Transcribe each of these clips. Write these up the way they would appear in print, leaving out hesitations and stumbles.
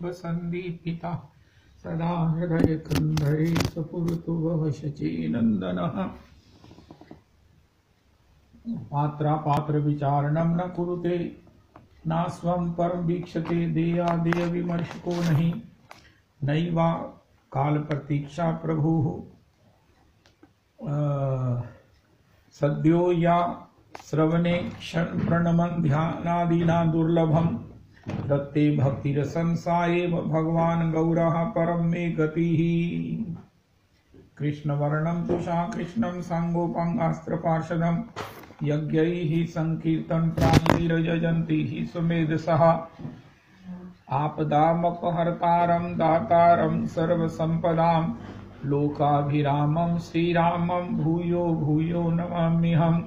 दीप्तदीप्तसन्दीपिता सदा हृदयकन्धरे सपुरतु वः शचीनन्दनः। पात्रविचारणं न कुरुते नास्वं परं वीक्षते देयादेयविमर्शको नहि। नैवा कालप्रतीक्षा प्रभुः सद्यो या श्रवणे क्षण प्रणमं ध्यानादीना दुर्लभम। दत्ते भक्तिरसंसारेव भगवान् गौरः परं मे गतिः। कृष्णवर्णं तुषा कृष्णं साङ्गोपाङ्गास्त्रपार्षदं यज्ञैः संकीर्तन प्राणैर्यजन्ति हि सुमेधसः। आपदामपहर्तारं दातारं सर्वसम्पदां लोकाभिरामं श्रीरामं भूयो भूयो नमाम्यहम्।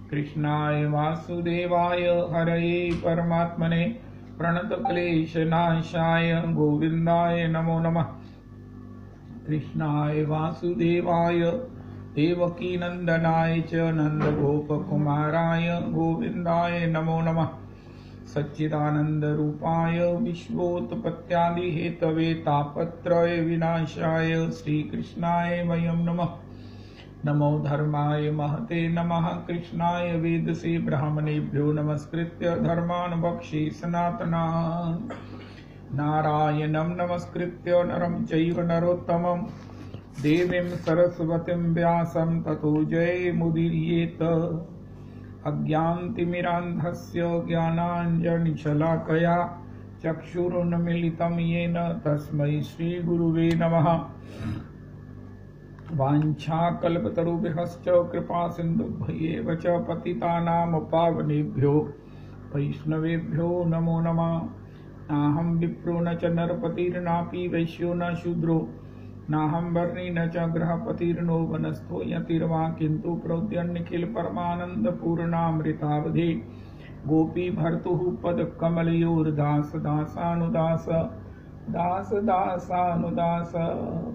कृष्णाय वासुदेवाय हरये परमात्मने प्रणतक्लेशनाशाय गोविन्दाय नमो नमः। कृष्णाय वासुदेवाय देवकीनन्दनाय च नन्दगोपकुमाराय गोविन्दाय नमो नमः। सच्चिदानन्दरूपाय विश्वोत्पत्त्यादिहेतवे तापत्रय विनाशाय श्रीकृष्णाय वयं नमः। नमो धर्माय महते नमः। कृष्णाय वेदसे ब्राह्मणेभ्यो नमस्कृत्य धर्मान् वक्ष्ये सनातनान्। नारायणं नमस्कृत्य नरं चैव नरोत्तमं देवीं सरस्वतीं व्यासं ततो जयमुदीरयेत्। अज्ञानतिमिरान्धस्य ज्ञानाञ्जनशलाकया चक्षुरुन्मीलितं येन तस्मै श्रीगुरुवे नमः। वाञ्छाकल्पतरुभ्यश्च कृपासिन्धुभ्येव च पतितानां पावनेभ्यो वैष्णवेभ्यो नमो नमः। नाहं विप्रो न च नरपतिर्नापि वैश्यो न शूद्रो नाहं वर्णी न च गृहपतिर्नो वनस्थो यतिर्वा किन्तु प्रोद्यन्निखिल परमानन्दपूर्णामृतावधि गोपी भर्तुः पदकमलयोर्दास दासानुदास दास दासानुदास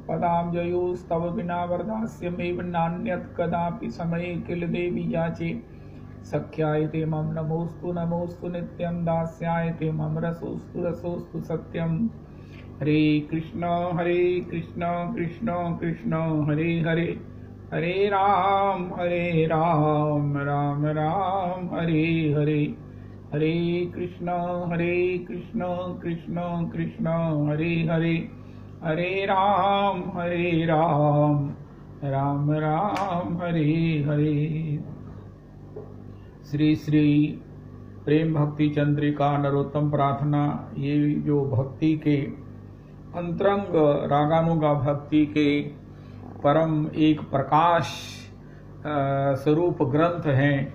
पदाब्जयोस्तव विना वरदास्यमेव नान्यत् कदापि समये किल देवी याचे। सख्याय ते मम नमोस्तु नमोस्तु नित्यं दास्याय ते मम रसोस्तु रसोस्तु सत्यम्। हरे कृष्ण कृष्ण कृष्ण हरे हरे हरे राम राम राम हरे हरे। हरे कृष्ण कृष्ण कृष्ण हरे हरे हरे राम राम राम हरे हरे। श्री श्री प्रेम भक्ति चंद्रिका नरोत्तम प्रार्थना, ये जो भक्ति के अंतरंग रागानुगा भक्ति के परम एक प्रकाश स्वरूप ग्रंथ हैं।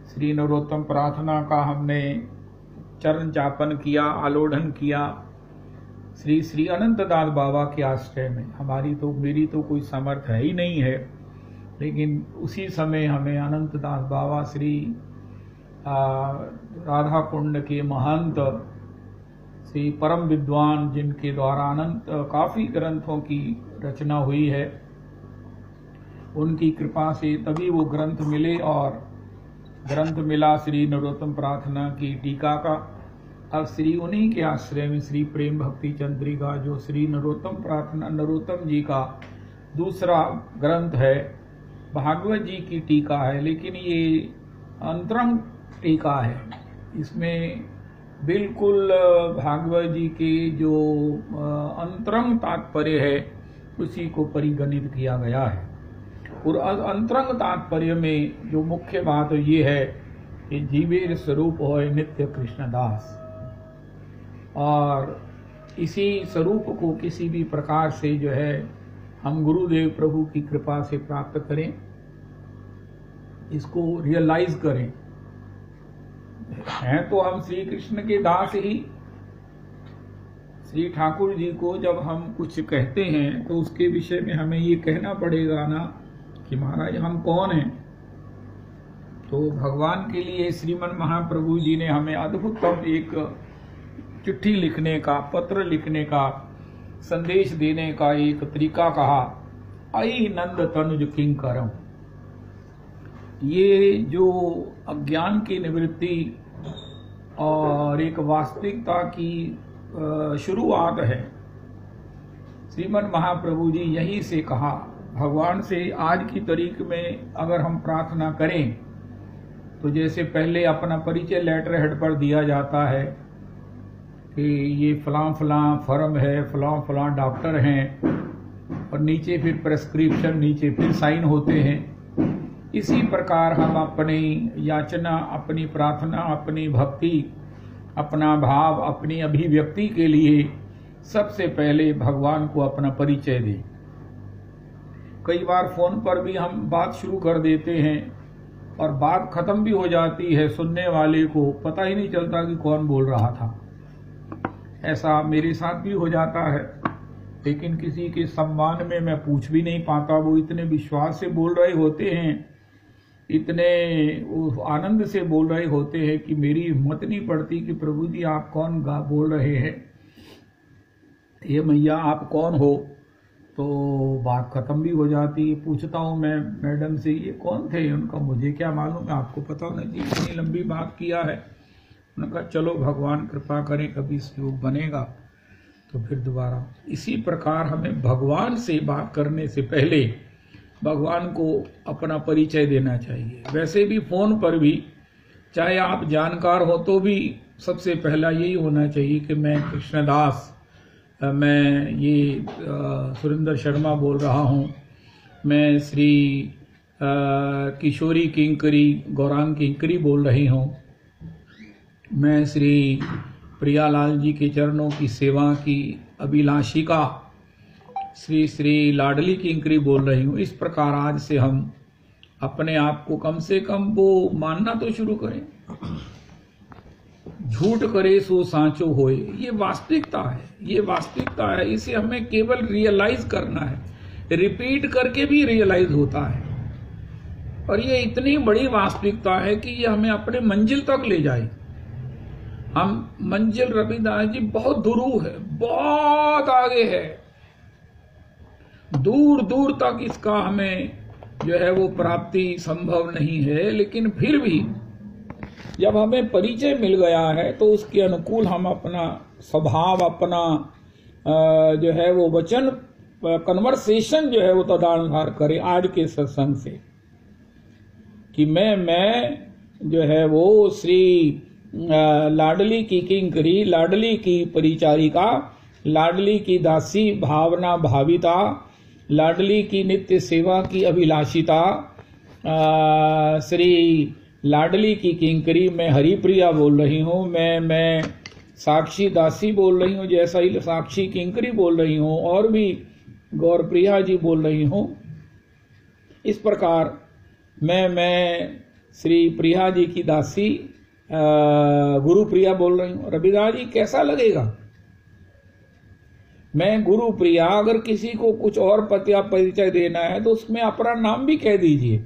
श्री नरोत्तम प्रार्थना का हमने चरण चापन किया, आलोढ़न किया श्री श्री अनंतदास बाबा के आश्रय में। मेरी तो कोई समर्थ है ही नहीं है, लेकिन उसी समय हमें अनंतदास बाबा श्री राधा कुंड के महंत श्री परम विद्वान, जिनके द्वारा अनंत काफी ग्रंथों की रचना हुई है, उनकी कृपा से तभी वो ग्रंथ मिले। और ग्रंथ मिला श्री नरोत्तम प्रार्थना की टीका का। अब श्री उन्हीं के आश्रय में श्री प्रेम भक्ति चंद्रिका, जो श्री नरोत्तम प्रार्थना नरोत्तम जी का दूसरा ग्रंथ है, भागवत जी की टीका है, लेकिन ये अंतरंग टीका है। इसमें बिल्कुल भागवत जी के जो अंतरंग तात्पर्य है उसी को परिगणित किया गया है। और अंतरंग तात्पर्य में जो मुख्य बात ये है कि जीवेर स्वरूप होय नित्य कृष्णदास, और इसी स्वरूप को किसी भी प्रकार से जो है हम गुरुदेव प्रभु की कृपा से प्राप्त करें, इसको रियलाइज करें। हैं तो हम श्री कृष्ण के दास ही। श्री ठाकुर जी को जब हम कुछ कहते हैं तो उसके विषय में हमें ये कहना पड़ेगा ना कि महाराज हम कौन हैं। तो भगवान के लिए श्रीमन महाप्रभु जी ने हमें अद्भुतम एक चिट्ठी लिखने का, पत्र लिखने का, संदेश देने का एक तरीका कहा। आई नंद तनुज किंकरम। ये जो अज्ञान की निवृत्ति और एक वास्तविकता की शुरुआत है। श्रीमद् महाप्रभु जी यहीं से कहा, भगवान से आज की तारीख में अगर हम प्रार्थना करें तो जैसे पहले अपना परिचय लेटर हेड पर दिया जाता है कि ये फलां फलां फर्म है, फलां फलां डॉक्टर हैं, और नीचे फिर प्रेस्क्रिप्शन, नीचे फिर साइन होते हैं। इसी प्रकार हम अपनी याचना, अपनी प्रार्थना, अपनी भक्ति, अपना भाव, अपनी अभिव्यक्ति के लिए सबसे पहले भगवान को अपना परिचय दें। कई बार फोन पर भी हम बात शुरू कर देते हैं और बात खत्म भी हो जाती है, सुनने वाले को पता ही नहीं चलता कि कौन बोल रहा था। ऐसा मेरे साथ भी हो जाता है, लेकिन किसी के सम्मान में मैं पूछ भी नहीं पाता। वो इतने विश्वास से बोल रहे होते हैं, इतने आनंद से बोल रहे होते हैं कि मेरी हिम्मत नहीं पड़ती कि प्रभु जी आप कौन बोल रहे हैं, ये मैया आप कौन हो। तो बात खत्म भी हो जाती। पूछता हूँ मैं मैडम से, ये कौन थे? उनका मुझे क्या मालूम है, आपको पता होना चाहिए, इतनी लंबी बात किया है। उन्होंने कहा चलो भगवान कृपा करें, कभी सहयोग बनेगा तो फिर दोबारा। इसी प्रकार हमें भगवान से बात करने से पहले भगवान को अपना परिचय देना चाहिए। वैसे भी फोन पर भी चाहे आप जानकार हो तो भी सबसे पहला यही होना चाहिए कि मैं कृष्णदास, मैं ये सुरेंद्र शर्मा बोल रहा हूँ, मैं श्री किशोरी किंकरी गौरांग किंकरी बोल रही हूँ, मैं श्री प्रियालाल जी के चरणों की सेवा की अभिलाषिका श्री श्री लाडली किंकरी बोल रही हूँ। इस प्रकार आज से हम अपने आप को कम से कम वो मानना तो शुरू करें। झूठ करे सो सांचो होए, ये वास्तविकता है, ये वास्तविकता है। इसे हमें केवल रियलाइज करना है, रिपीट करके भी रियलाइज होता है। और ये इतनी बड़ी वास्तविकता है कि ये हमें अपने मंजिल तक ले जाए। हम मंजिल रविदास जी बहुत दूर है, बहुत आगे है, दूर दूर तक इसका हमें जो है वो प्राप्ति संभव नहीं है। लेकिन फिर भी जब हमें परिचय मिल गया है तो उसके अनुकूल हम अपना स्वभाव, अपना जो है वो वचन, कन्वर्सेशन जो है वो तदनुसार करें आज के सत्संग से, कि मैं जो है वो श्री लाडली की किंकरी, लाडली की परिचारिका, लाडली की दासी, भावना भाविता, लाडली की नित्य सेवा की अभिलाषिता, श्री लाडली की किंकरी मैं हरिप्रिया बोल रही हूँ, मैं साक्षी दासी बोल रही हूँ, जैसा ही साक्षी किंकरी बोल रही हूँ, और भी गौरप्रिया जी बोल रही हूँ। इस प्रकार मैं श्री प्रिया जी की दासी गुरु प्रिया बोल रही हूँ। रविदास जी कैसा लगेगा? मैं गुरु प्रिया, अगर किसी को कुछ और परिचय देना है तो उसमें अपना नाम भी कह दीजिए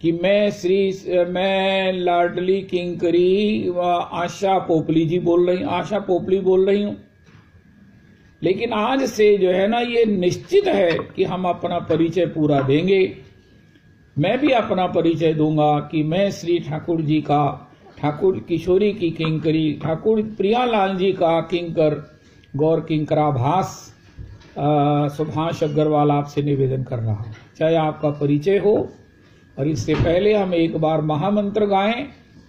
कि मैं लाडली किंकरी आशा पोपली जी बोल रही हूँ, आशा पोपली बोल रही हूँ। लेकिन आज से जो है ना, ये निश्चित है कि हम अपना परिचय पूरा देंगे। मैं भी अपना परिचय दूंगा कि मैं श्री ठाकुर जी का, ठाकुर किशोरी की किंकरी, ठाकुर प्रियालाल जी का किंकर गौर किंकराभास सुभाष अग्रवाल आपसे निवेदन कर रहा हूं। चाहे आपका परिचय हो, और इससे पहले हम एक बार महामंत्र गाएं,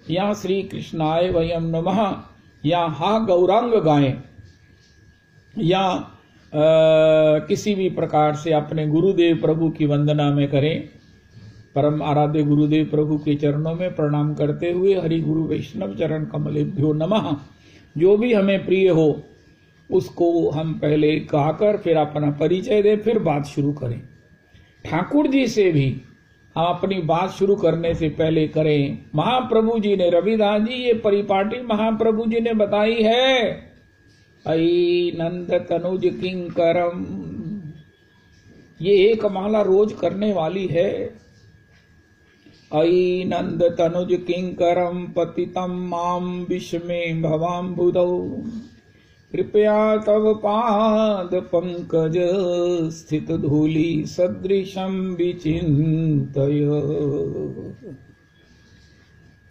या श्री कृष्णाय वयम नमः, या हा गौरांग गाएं, या किसी भी प्रकार से अपने गुरुदेव प्रभु की वंदना में करें। परम आराध्य गुरुदेव प्रभु के चरणों में प्रणाम करते हुए हरि गुरु वैष्णव चरण कमलेभ्यो नमः, जो भी हमें प्रिय हो उसको हम पहले गाकर फिर अपना परिचय दें, फिर बात शुरू करें। ठाकुर जी से भी हम अपनी बात शुरू करने से पहले करें। महाप्रभु जी ने, रविदास जी ये परिपाटी महाप्रभु जी ने बताई है, अई नंद तनुज किंकरम, ये एक माला रोज करने वाली है। अई नंद तनुज किंकरम पतितम माम विस्मे भवाम्बुदौ, कृपया तव पाद पंकज स्थित धूलि सदृशम विचिंतय।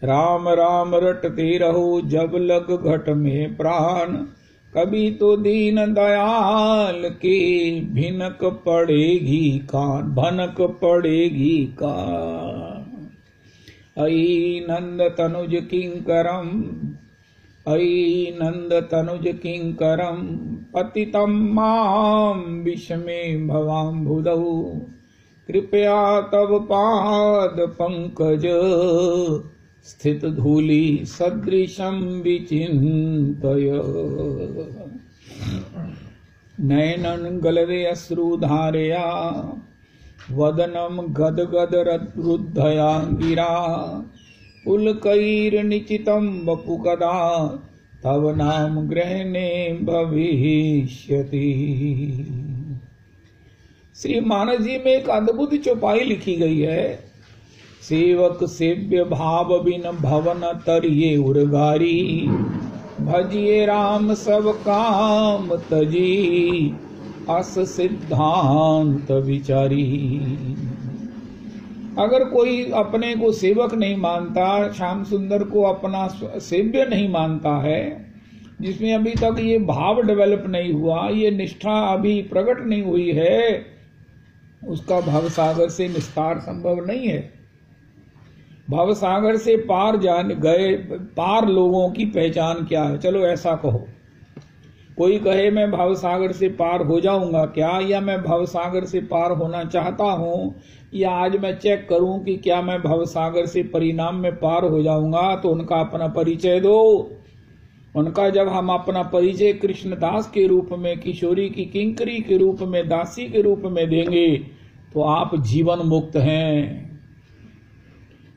राम राम रटते रहो जब लग घट में प्राण, कभी तो दीन दयाल के भिनक पड़ेगी कान, भनक पड़ेगी कान। अई नंद तनुज किंकरम, अई नंद तनुज किंकरम, पतितं मां विषमे भवाम्बुधौ, कृपया तव पाद पंकज स्थित धूलि सदृशं विचिन्तय। नयनन गलरे अश्रुधारया, वदनं गदगद रुद्धया गिरा, पुलकैर्निचितं वपु कदा तव नाम ग्रहणे भविष्यति। श्री मानस जी में एक अद्भुत चौपाई लिखी गई है। सेवक सेव्य भाव बिन भवन तरिये उर्गारी, भजिए राम सब काम तजी, अस सिद्धांत विचारी। अगर कोई अपने को सेवक नहीं मानता, श्याम सुंदर को अपना सेव्य नहीं मानता है, जिसमें अभी तक ये भाव डेवलप नहीं हुआ, ये निष्ठा अभी प्रकट नहीं हुई है, उसका भवसागर से निस्तार संभव नहीं है। भवसागर से पार जान गए पार लोगों की पहचान क्या है? चलो ऐसा कहो, कोई कहे मैं भवसागर से पार हो जाऊंगा क्या, या मैं भवसागर से पार होना चाहता हूं, या आज मैं चेक करूं कि क्या मैं भवसागर से परिणाम में पार हो जाऊंगा, तो उनका अपना परिचय दो। उनका जब हम अपना परिचय कृष्णदास के रूप में, किशोरी की किंकरी के रूप में, दासी के रूप में देंगे, तो आप जीवन मुक्त हैं।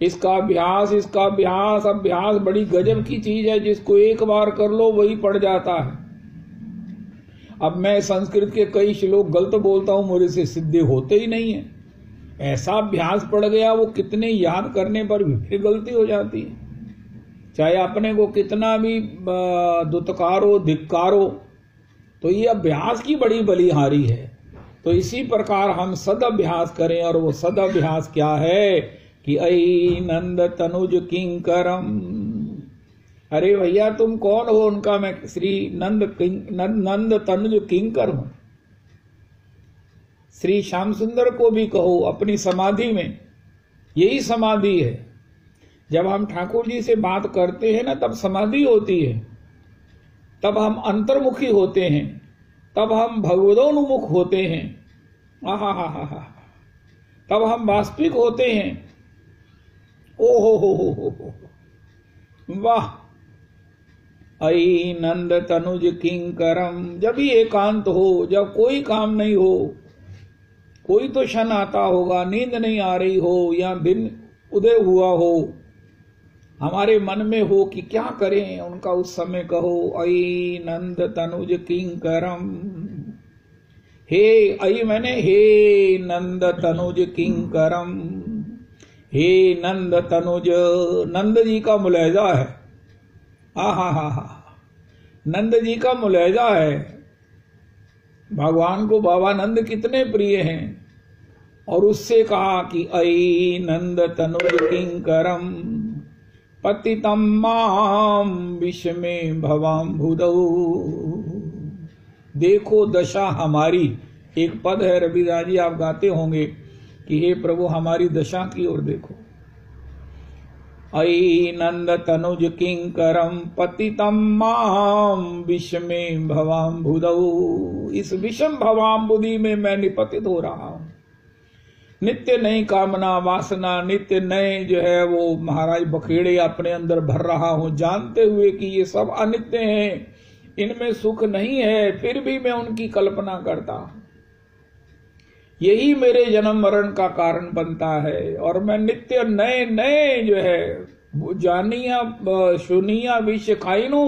इसका अभ्यास बड़ी गजब की चीज है, जिसको एक बार कर लो वही पड़ जाता है। अब मैं संस्कृत के कई श्लोक गलत बोलता हूं, मेरे से सिद्धि होते ही नहीं है। ऐसा अभ्यास पड़ गया, वो कितने याद करने पर भी फिर गलती हो जाती है। चाहे अपने को कितना भी दुत्कारो धिक्कारो, तो ये अभ्यास की बड़ी बलिहारी है। तो इसी प्रकार हम सदअभ्यास करें, और वो सदअभ्यास क्या है कि अई नंद तनुज किंकरम। अरे भैया तुम कौन हो? उनका मैं श्री नंद तनुज किंकर हूं। श्री श्याम सुंदर को भी कहो अपनी समाधि में, यही समाधि है। जब हम ठाकुर जी से बात करते हैं ना, तब समाधि होती है, तब हम अंतर्मुखी होते हैं, तब हम भगवदोन्मुख होते हैं। आहा, तब हम वास्तविक होते हैं। ओ हो वाह। अई नंद तनुज किंकरम। जब ही एकांत हो, जब कोई काम नहीं हो, कोई तो क्षण आता होगा, नींद नहीं आ रही हो, या दिन उदय हुआ हो, हमारे मन में हो कि क्या करें, उनका उस समय कहो अई नंद तनुज किंकरम। हे अई मैंने हे नंद तनुज किंकरम, हे नंद तनुज। नंद जी का मुलहजा है। हा, नंद जी का मुलहजा है। भगवान को बाबा नंद कितने प्रिय हैं, और उससे कहा कि अई नंद तनुज किंकरम, पतितं मां विषमे भवाम्बुधौ। देखो दशा हमारी। एक पद है रविदास जी, आप गाते होंगे कि हे प्रभु हमारी दशा की ओर देखो। अई नंद तनुज किंकरम, पतितं मां विषमे भवाम्बुधौ। इस विषम भवाम्बुधि में मैं निपतित हो रहा हूं। नित्य नई कामना वासना, नित्य नए जो है वो महाराज बखेड़े अपने अंदर भर रहा हूं, जानते हुए कि ये सब अनित्य हैं, इनमें सुख नहीं है, फिर भी मैं उनकी कल्पना करता हूं। यही मेरे जन्म मरण का कारण बनता है, और मैं नित्य नए नए जो है जानिया सुनिया विषय खाइनू।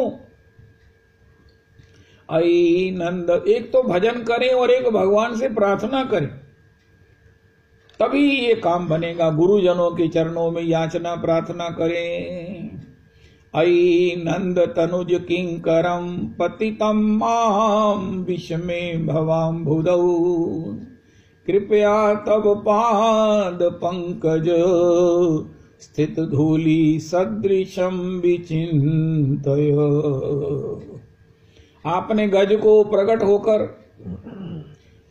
आई नंद। एक तो भजन करें और एक भगवान से प्रार्थना करें, तभी ये काम बनेगा। गुरुजनों के चरणों में याचना प्रार्थना करें। अई नंद तनुज किंकरम, पतितं मां विषमे भवाम्बुधौ, कृपया तब पाद पंकज स्थित धूलि सदृशम विचिन्तय। आपने गज को प्रकट होकर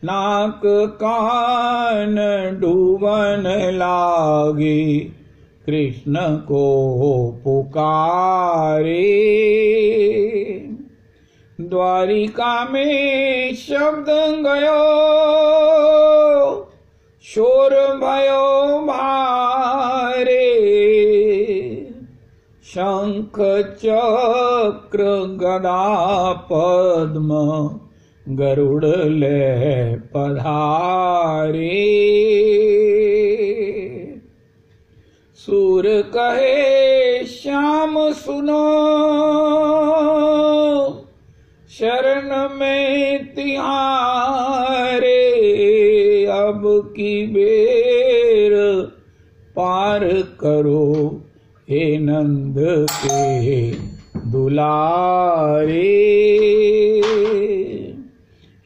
नाक कान डूबन लागे, कृष्ण को पुकारे। द्वारिका में शब्द गयो, शोर भयो भारे। शंख चक्र गदा पद्म गरुड़ ले पधारे। सूर कहे श्याम सुनो, शरण में तिहारे। अब की बेर पार करो, हे नंद के दुलारे।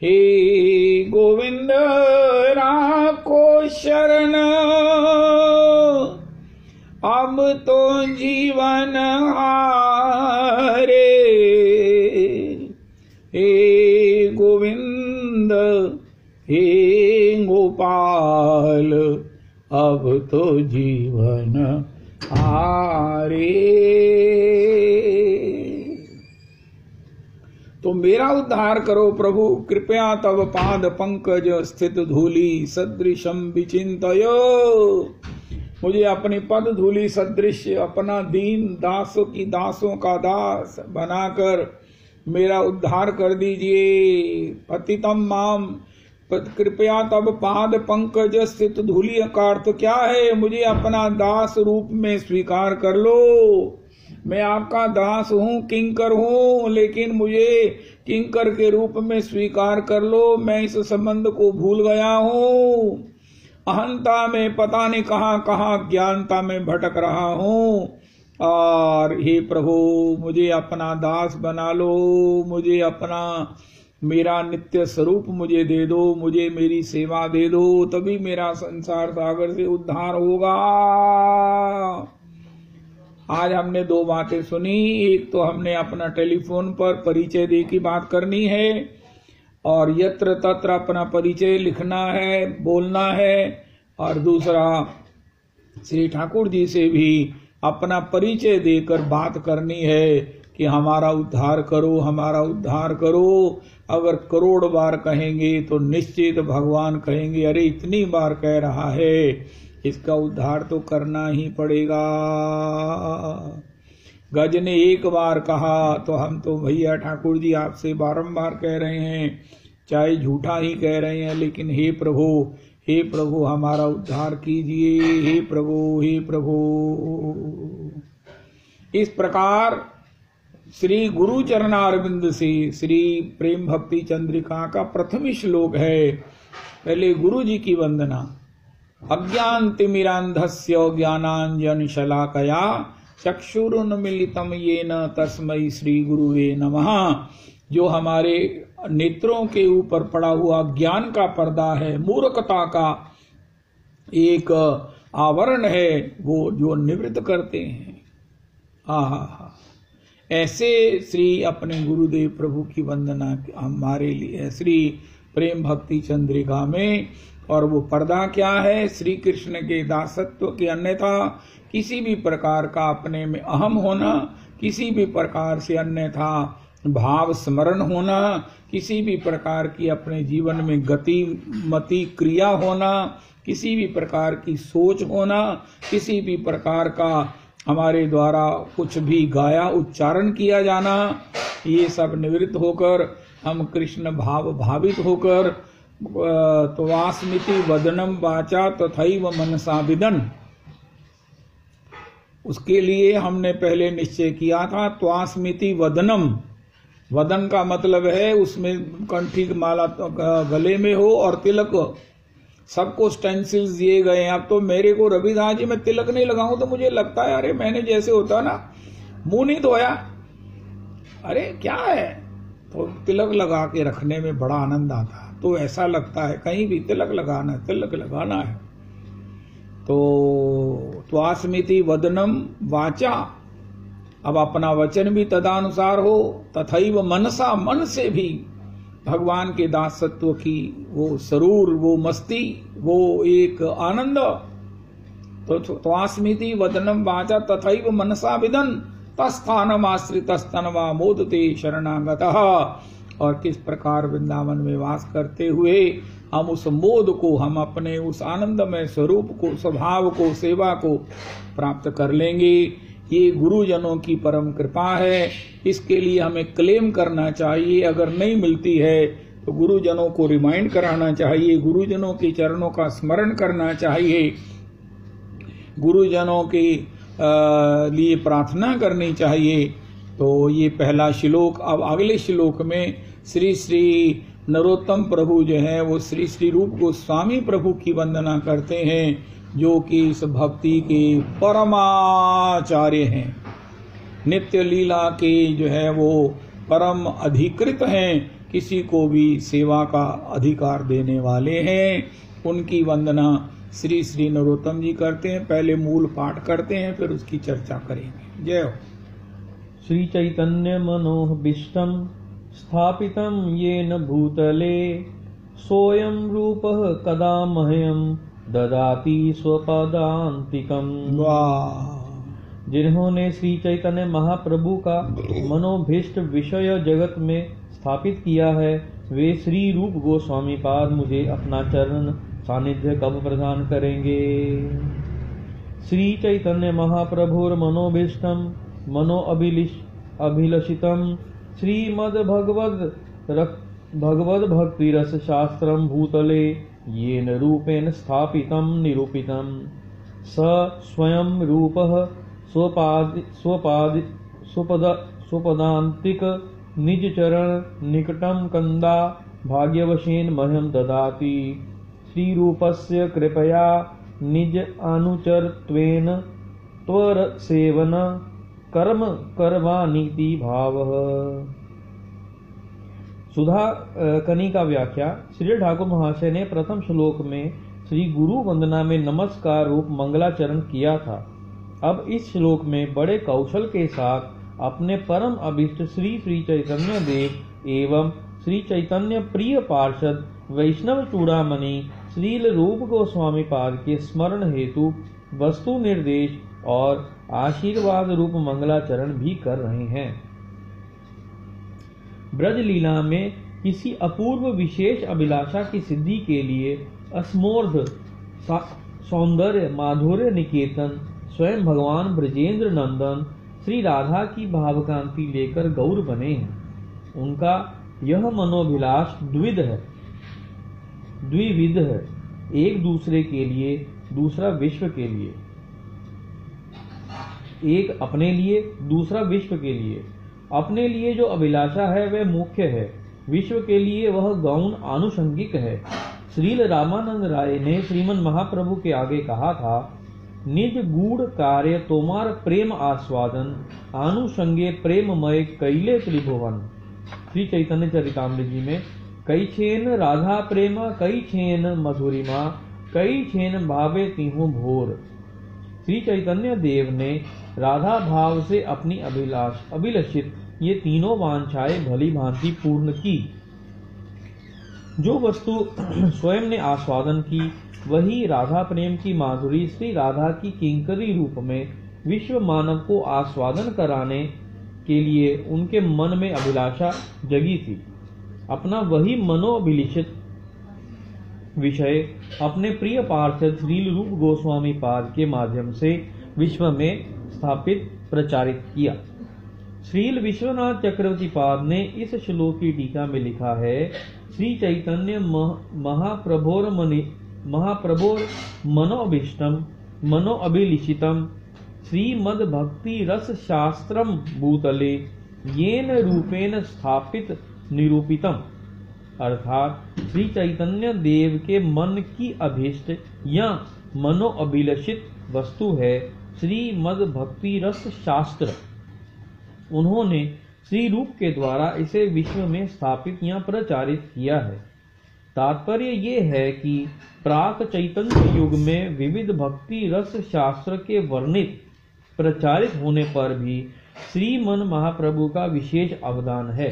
हे गोविंद राखो शरण, अब तो जीवन हारे। हे गोविंद हे गोपाल, अब तो जीवन हारे। तो मेरा उद्धार करो प्रभु, कृपया तव पाद पंकज स्थित धूली सदृशम विचिंतयो। मुझे अपनी पद धूली सदृश अपना दीन दासों की दासों का दास बनाकर मेरा उद्धार कर दीजिए। पतितम माम, कृपया तब पाद पंकज स्थित धूली का अर्थ क्या है? मुझे अपना दास रूप में स्वीकार कर लो। मैं आपका दास हूँ, किंकर हूँ, लेकिन मुझे किंकर के रूप में स्वीकार कर लो। मैं इस संबंध को भूल गया हूँ। अहंता में पता नहीं कहाँ कहाँ ज्ञानता में भटक रहा हूँ। और हे प्रभु, मुझे अपना दास बना लो। मुझे अपना मेरा नित्य स्वरूप मुझे दे दो, मुझे मेरी सेवा दे दो, तभी मेरा संसार सागर से उद्धार होगा। आज हमने दो बातें सुनी। एक तो हमने अपना टेलीफोन पर परिचय दे की बात करनी है, और यत्र तत्र अपना परिचय लिखना है, बोलना है। और दूसरा, श्री ठाकुर जी से भी अपना परिचय देकर बात करनी है कि हमारा उद्धार करो, हमारा उद्धार करो। अगर करोड़ बार कहेंगे तो निश्चित भगवान कहेंगे, अरे इतनी बार कह रहा है, इसका उद्धार तो करना ही पड़ेगा। गज ने एक बार कहा तो हम तो भैया ठाकुर जी आपसे बारंबार कह रहे हैं, चाहे झूठा ही कह रहे हैं, लेकिन हे प्रभु हमारा उद्धार कीजिए। हे प्रभु। इस प्रकार श्री गुरु चरणारविंद से श्री प्रेम भक्ति चंद्रिका का प्रथम श्लोक है। पहले गुरु जी की वंदना। अज्ञान तिमिरांधस्य ज्ञानांजन शलाकया चक्षुरुन्मीलितं येन तस्मै श्री गुरुवे नमः। जो हमारे नेत्रों के ऊपर पड़ा हुआ ज्ञान का पर्दा है, मूर्खता का एक आवरण है, वो जो निवृत्त करते हैं। ऐसे श्री अपने गुरुदेव प्रभु की वंदना हमारे लिए श्री प्रेम भक्ति चंद्रिका में। और वो पर्दा क्या है? श्री कृष्ण के दासत्व के अन्यथा किसी भी प्रकार का अपने में अहम होना, किसी भी प्रकार से अन्यथा भाव स्मरण होना, किसी भी प्रकार की अपने जीवन में गति मति क्रिया होना, किसी भी प्रकार की सोच होना, किसी भी प्रकार का हमारे द्वारा कुछ भी गाया उच्चारण किया जाना, ये सब निवृत्त होकर हम कृष्ण भाव भावित होकर त्वास्मिति वदनम वाचा तथैव मनसा विदन, उसके लिए हमने पहले निश्चय किया था। त्वास्मिति वदनम, वदन का मतलब है उसमें कंठी माला गले में हो और तिलक, सबको स्टेंसिल्स दिए गए हैं। अब तो मेरे को रविदास जी में तिलक नहीं लगाऊं तो मुझे लगता है अरे मैंने जैसे होता ना मुंह नहीं धोया, अरे क्या है, तो तिलक लगा के रखने में बड़ा आनंद आता है। तो ऐसा लगता है कहीं भी तिलक लगाना है। तो त्वास्मिति वदनम वाचा, अब अपना वचन भी तदानुसार हो, तथैव मनसा, मन से भी भगवान के दासत्व की वो सरूर, वो मस्ती, वो एक आनंद। तो त्वास्मिति वदनम वाचा तथैव मनसा विदन तस्थानम आश्रितस्तनवा मोदते शरणागतः। और किस प्रकार वृंदावन में वास करते हुए हम उस मोद को, हम अपने उस आनंदमय स्वरूप को, स्वभाव को, सेवा को प्राप्त कर लेंगे। ये गुरुजनों की परम कृपा है। इसके लिए हमें क्लेम करना चाहिए। अगर नहीं मिलती है तो गुरुजनों को रिमाइंड कराना चाहिए, गुरुजनों के चरणों का स्मरण करना चाहिए, गुरुजनों के लिए प्रार्थना करनी चाहिए। तो ये पहला श्लोक। अब अगले श्लोक में श्री श्री नरोत्तम प्रभु जो है वो श्री श्री रूप गोस्वामी प्रभु की वंदना करते हैं, जो कि इस भक्ति के परमाचार्य हैं, नित्य लीला के जो है वो परम अधिकृत हैं, किसी को भी सेवा का अधिकार देने वाले हैं। उनकी वंदना श्री श्री नरोत्तम जी करते हैं। पहले मूल पाठ करते हैं, फिर उसकी चर्चा करेंगे। जय हो। श्री चैतन्य मनोभीष्टं स्थापितं येन भूतले सोऽयं रूपः कदा मह्यं ददाति स्वपदान्तिकम्। वाह। जिन्होंने श्री चैतन्य महाप्रभु का मनोभीष्ट विषय जगत में स्थापित किया है, वे श्री रूप गोस्वामी पाद मुझे अपना चरण सानिध्य कब प्रदान करेंगे। श्री चैतन्य महाप्रभुर मनोभीष्टम मनो अभिलषितम श्रीमद् भगवद भक्ति रस शास्त्रम भूतले येन रूपेण स्थापितं निरूपितं स स्वयं रूपः स्वपदान्तिक निज चरण निकटं कंदा भाग्यवशेन मह्यं ददाति। श्री रूपस्य कृपया निज अनुचरत्वेन त्वर सेवन कर्म करवानीति भावः। सुधा कनी का व्याख्या। श्री ठाकुर महाशय ने प्रथम श्लोक में श्री गुरु वंदना में नमस्कार रूप मंगलाचरण किया था। अब इस श्लोक में बड़े कौशल के साथ अपने परम अभिष्ट श्री श्री चैतन्य देव एवं श्री चैतन्य प्रिय पार्षद वैष्णव चूड़ामणि श्रील रूप गोस्वामी पाद के स्मरण हेतु वस्तु निर्देश और आशीर्वाद रूप मंगलाचरण भी कर रहे हैं। ब्रज लीला में किसी अपूर्व विशेष अभिलाषा की सिद्धि के लिए असमोर्ध सौंदर्य माधुर्य निकेतन स्वयं भगवान ब्रजेंद्र नंदन श्री राधा की भावकांति लेकर गौर बने हैं। उनका यह मनोभिलाष द्विविध है, एक दूसरे के लिए, दूसरा विश्व के लिए। एक अपने लिए, दूसरा विश्व के लिए। अपने लिए जो अभिलाषा है वह मुख्य है, विश्व के लिए वह गौण आनुषंगिक है। श्रील रामानंद राय ने श्रीमन महाप्रभु के आगे कहा था, निज गूढ़ कार्य तोमार प्रेम आस्वादन आनुषंगे प्रेममय कैले त्रिभुवन। श्री चैतन्य चरितामृत जी में कई छेन राधा प्रेमा कई छेन मधुरिमा कई छेन भावे तिहु भोर। श्री चैतन्य देव ने राधा भाव से अपनी अभिलषित ये तीनों वांछाएं भली भांति पूर्ण की। जो वस्तु स्वयं ने आस्वादन की वही राधा प्रेम की माधुरी श्री राधा की किंकरी रूप में विश्व मानव को आस्वादन कराने के लिए उनके मन में अभिलाषा जगी थी। अपना वही मनोभिलिषित विषय अपने प्रिय पार्षद श्रील रूप गोस्वामी पाद के माध्यम से विश्व में स्थापित प्रचारित किया। श्रील विश्वनाथ चक्रवर्ती पाद ने इस श्लोक की टीका में लिखा है, श्री चैतन्य महाप्रभोर मनोभीष्टम मनोअभिलिषितम श्रीमद् भक्ति रस शास्त्रम भूतले येन रूपेण स्थापित निरूपितम। अर्थात श्री चैतन्य देव के मन की अभीष्ट या मनोअभिलषित वस्तु है श्रीमद् भक्ति रस शास्त्र। उन्होंने श्री रूप के द्वारा इसे विश्व में स्थापित या प्रचारित किया है। तात्पर्य ये है कि प्राक चैतन्य युग में विविध भक्ति रस शास्त्र के वर्णित प्रचारित होने पर भी श्रीमन महाप्रभु का विशेष अवदान है।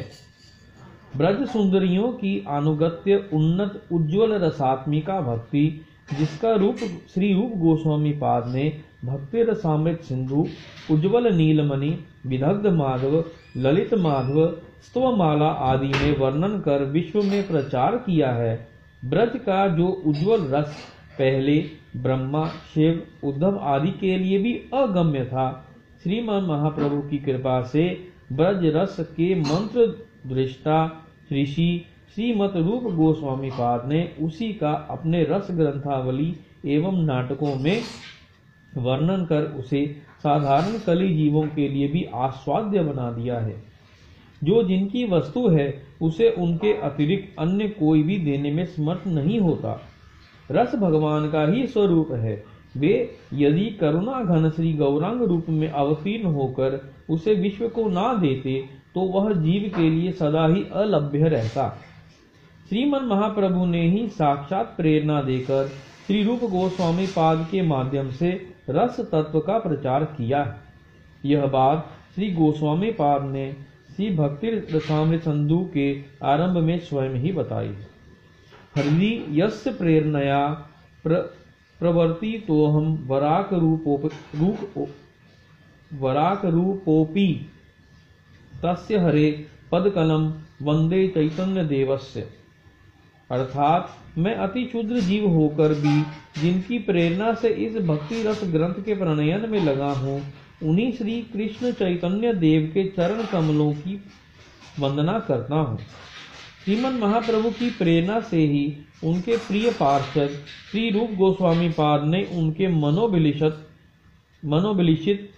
ब्रज सुंदरियों की अनुगत्य उन्नत उज्ज्वल रसात्मिका भक्ति, जिसका रूप श्री रूप गोस्वामी पाद ने भक्ति रसामृत सिंधु, उज्ज्वल नीलमणि, विदग्ध माधव, ललित माधव, स्तवमाला आदि में वर्णन कर विश्व में प्रचार किया है। ब्रज का जो उज्ज्वल रस पहले ब्रह्मा, शिव, उद्धव आदि के लिए भी अगम्य था, श्रीमान महाप्रभु की कृपा से ब्रज रस के मंत्र दृष्टा ऋषि श्रीमत रूप गोस्वामी पाद ने उसी का अपने रस ग्रंथावली एवं नाटकों में वर्णन कर उसे साधारण कली जीवों के लिए भी आस्वाद्य बना दिया है। जो जिनकी वस्तु है उसे उनके अतिरिक्त अन्य कोई भी देने में समर्थ नहीं होता। रस भगवान का ही स्वरूप है। वे यदि करुणा घन श्री गौरांग रूप में अवतीर्ण होकर उसे विश्व को ना देते तो वह जीव के लिए सदा ही अलभ्य रहता। श्रीमन महाप्रभु ने ही साक्षात प्रेरणा देकर श्री रूप गोस्वामी पाद के माध्यम से रस तत्व का प्रचार किया है। यह बात श्री गोस्वामी पाद ने श्री भक्ति रसामृत सिंधु के आरंभ में स्वयं ही बताई है। हृदि यस्य प्रेरणया प्रवर्ति तो हम वराक रूपोपि तस्य हरे पदकलम वंदे चैतन्य देवस्य। अर्थात मैं अति क्षुद्र जीव होकर भी जिनकी प्रेरणा से इस भक्ति रस ग्रंथ के प्रणयन में लगा हूँ, उन्हीं श्री कृष्ण चैतन्य देव के चरण कमलों की वंदना करता हूँ। श्रीमन महाप्रभु की प्रेरणा से ही उनके प्रिय पार्षद श्री रूप गोस्वामी पाद ने उनके मनोभिलिषित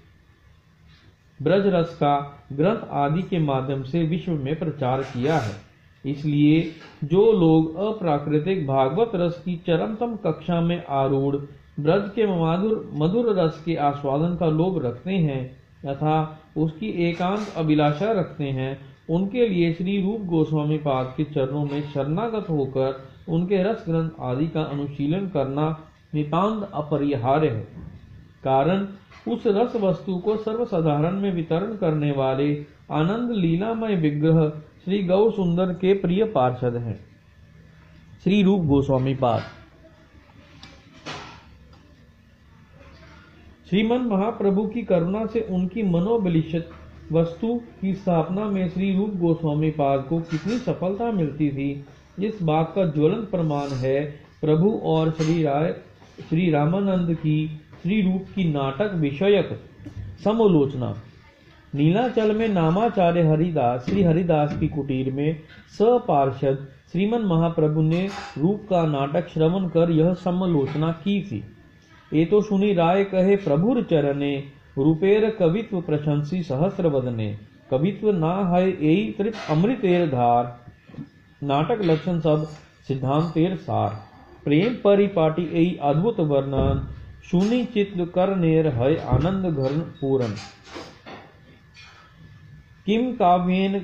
ब्रज रस का ग्रंथ आदि के माध्यम से विश्व में प्रचार किया है। इसलिए जो लोग अप्राकृतिक भागवत रस की चरमतम कक्षा में आरूढ़ ब्रज के मधुर रस के आस्वादन का लोभ रखते हैं तथा उसकी एकांत अभिलाषा रखते हैं, उनके लिए श्री रूप गोस्वामी पाद के चरणों में शरणागत होकर उनके रस ग्रंथ आदि का अनुशीलन करना नितांत अपरिहार्य है। कारण उस रस वस्तु को सर्वसाधारण में वितरण करने वाले आनंद लीलामय विग्रह श्री गौर सुंदर के प्रिय पार्षद हैं। श्री रूप गोस्वामी पाद। श्रीमन महाप्रभु की करुणा से उनकी मनोभिलिषित वस्तु की स्थापना में श्री रूप गोस्वामी पाद को कितनी सफलता मिलती थी, इस बात का ज्वलंत प्रमाण है प्रभु और श्री रामानंद की श्री रूप की नाटक विषयक समोलोचना। नीलाचल में नामाचार्य हरिदास श्री हरिदास की कुटीर में सपार्षद श्रीमन महाप्रभु ने रूप का नाटक श्रवण कर यह समलोचना की थी। ये तो सुनी राय कहे प्रभुर चरणे रूपेर कवित्व प्रशंसी सहस्र वदने। कवित्व ना है यही तृप्त अमृतेर धार, नाटक लक्षण सब सिद्धांतेर सार। प्रेम परिपाटी यही अद्भुत वर्णन, सुनी चित्त करनेर है आनंद घन पूरन। किम काव्येन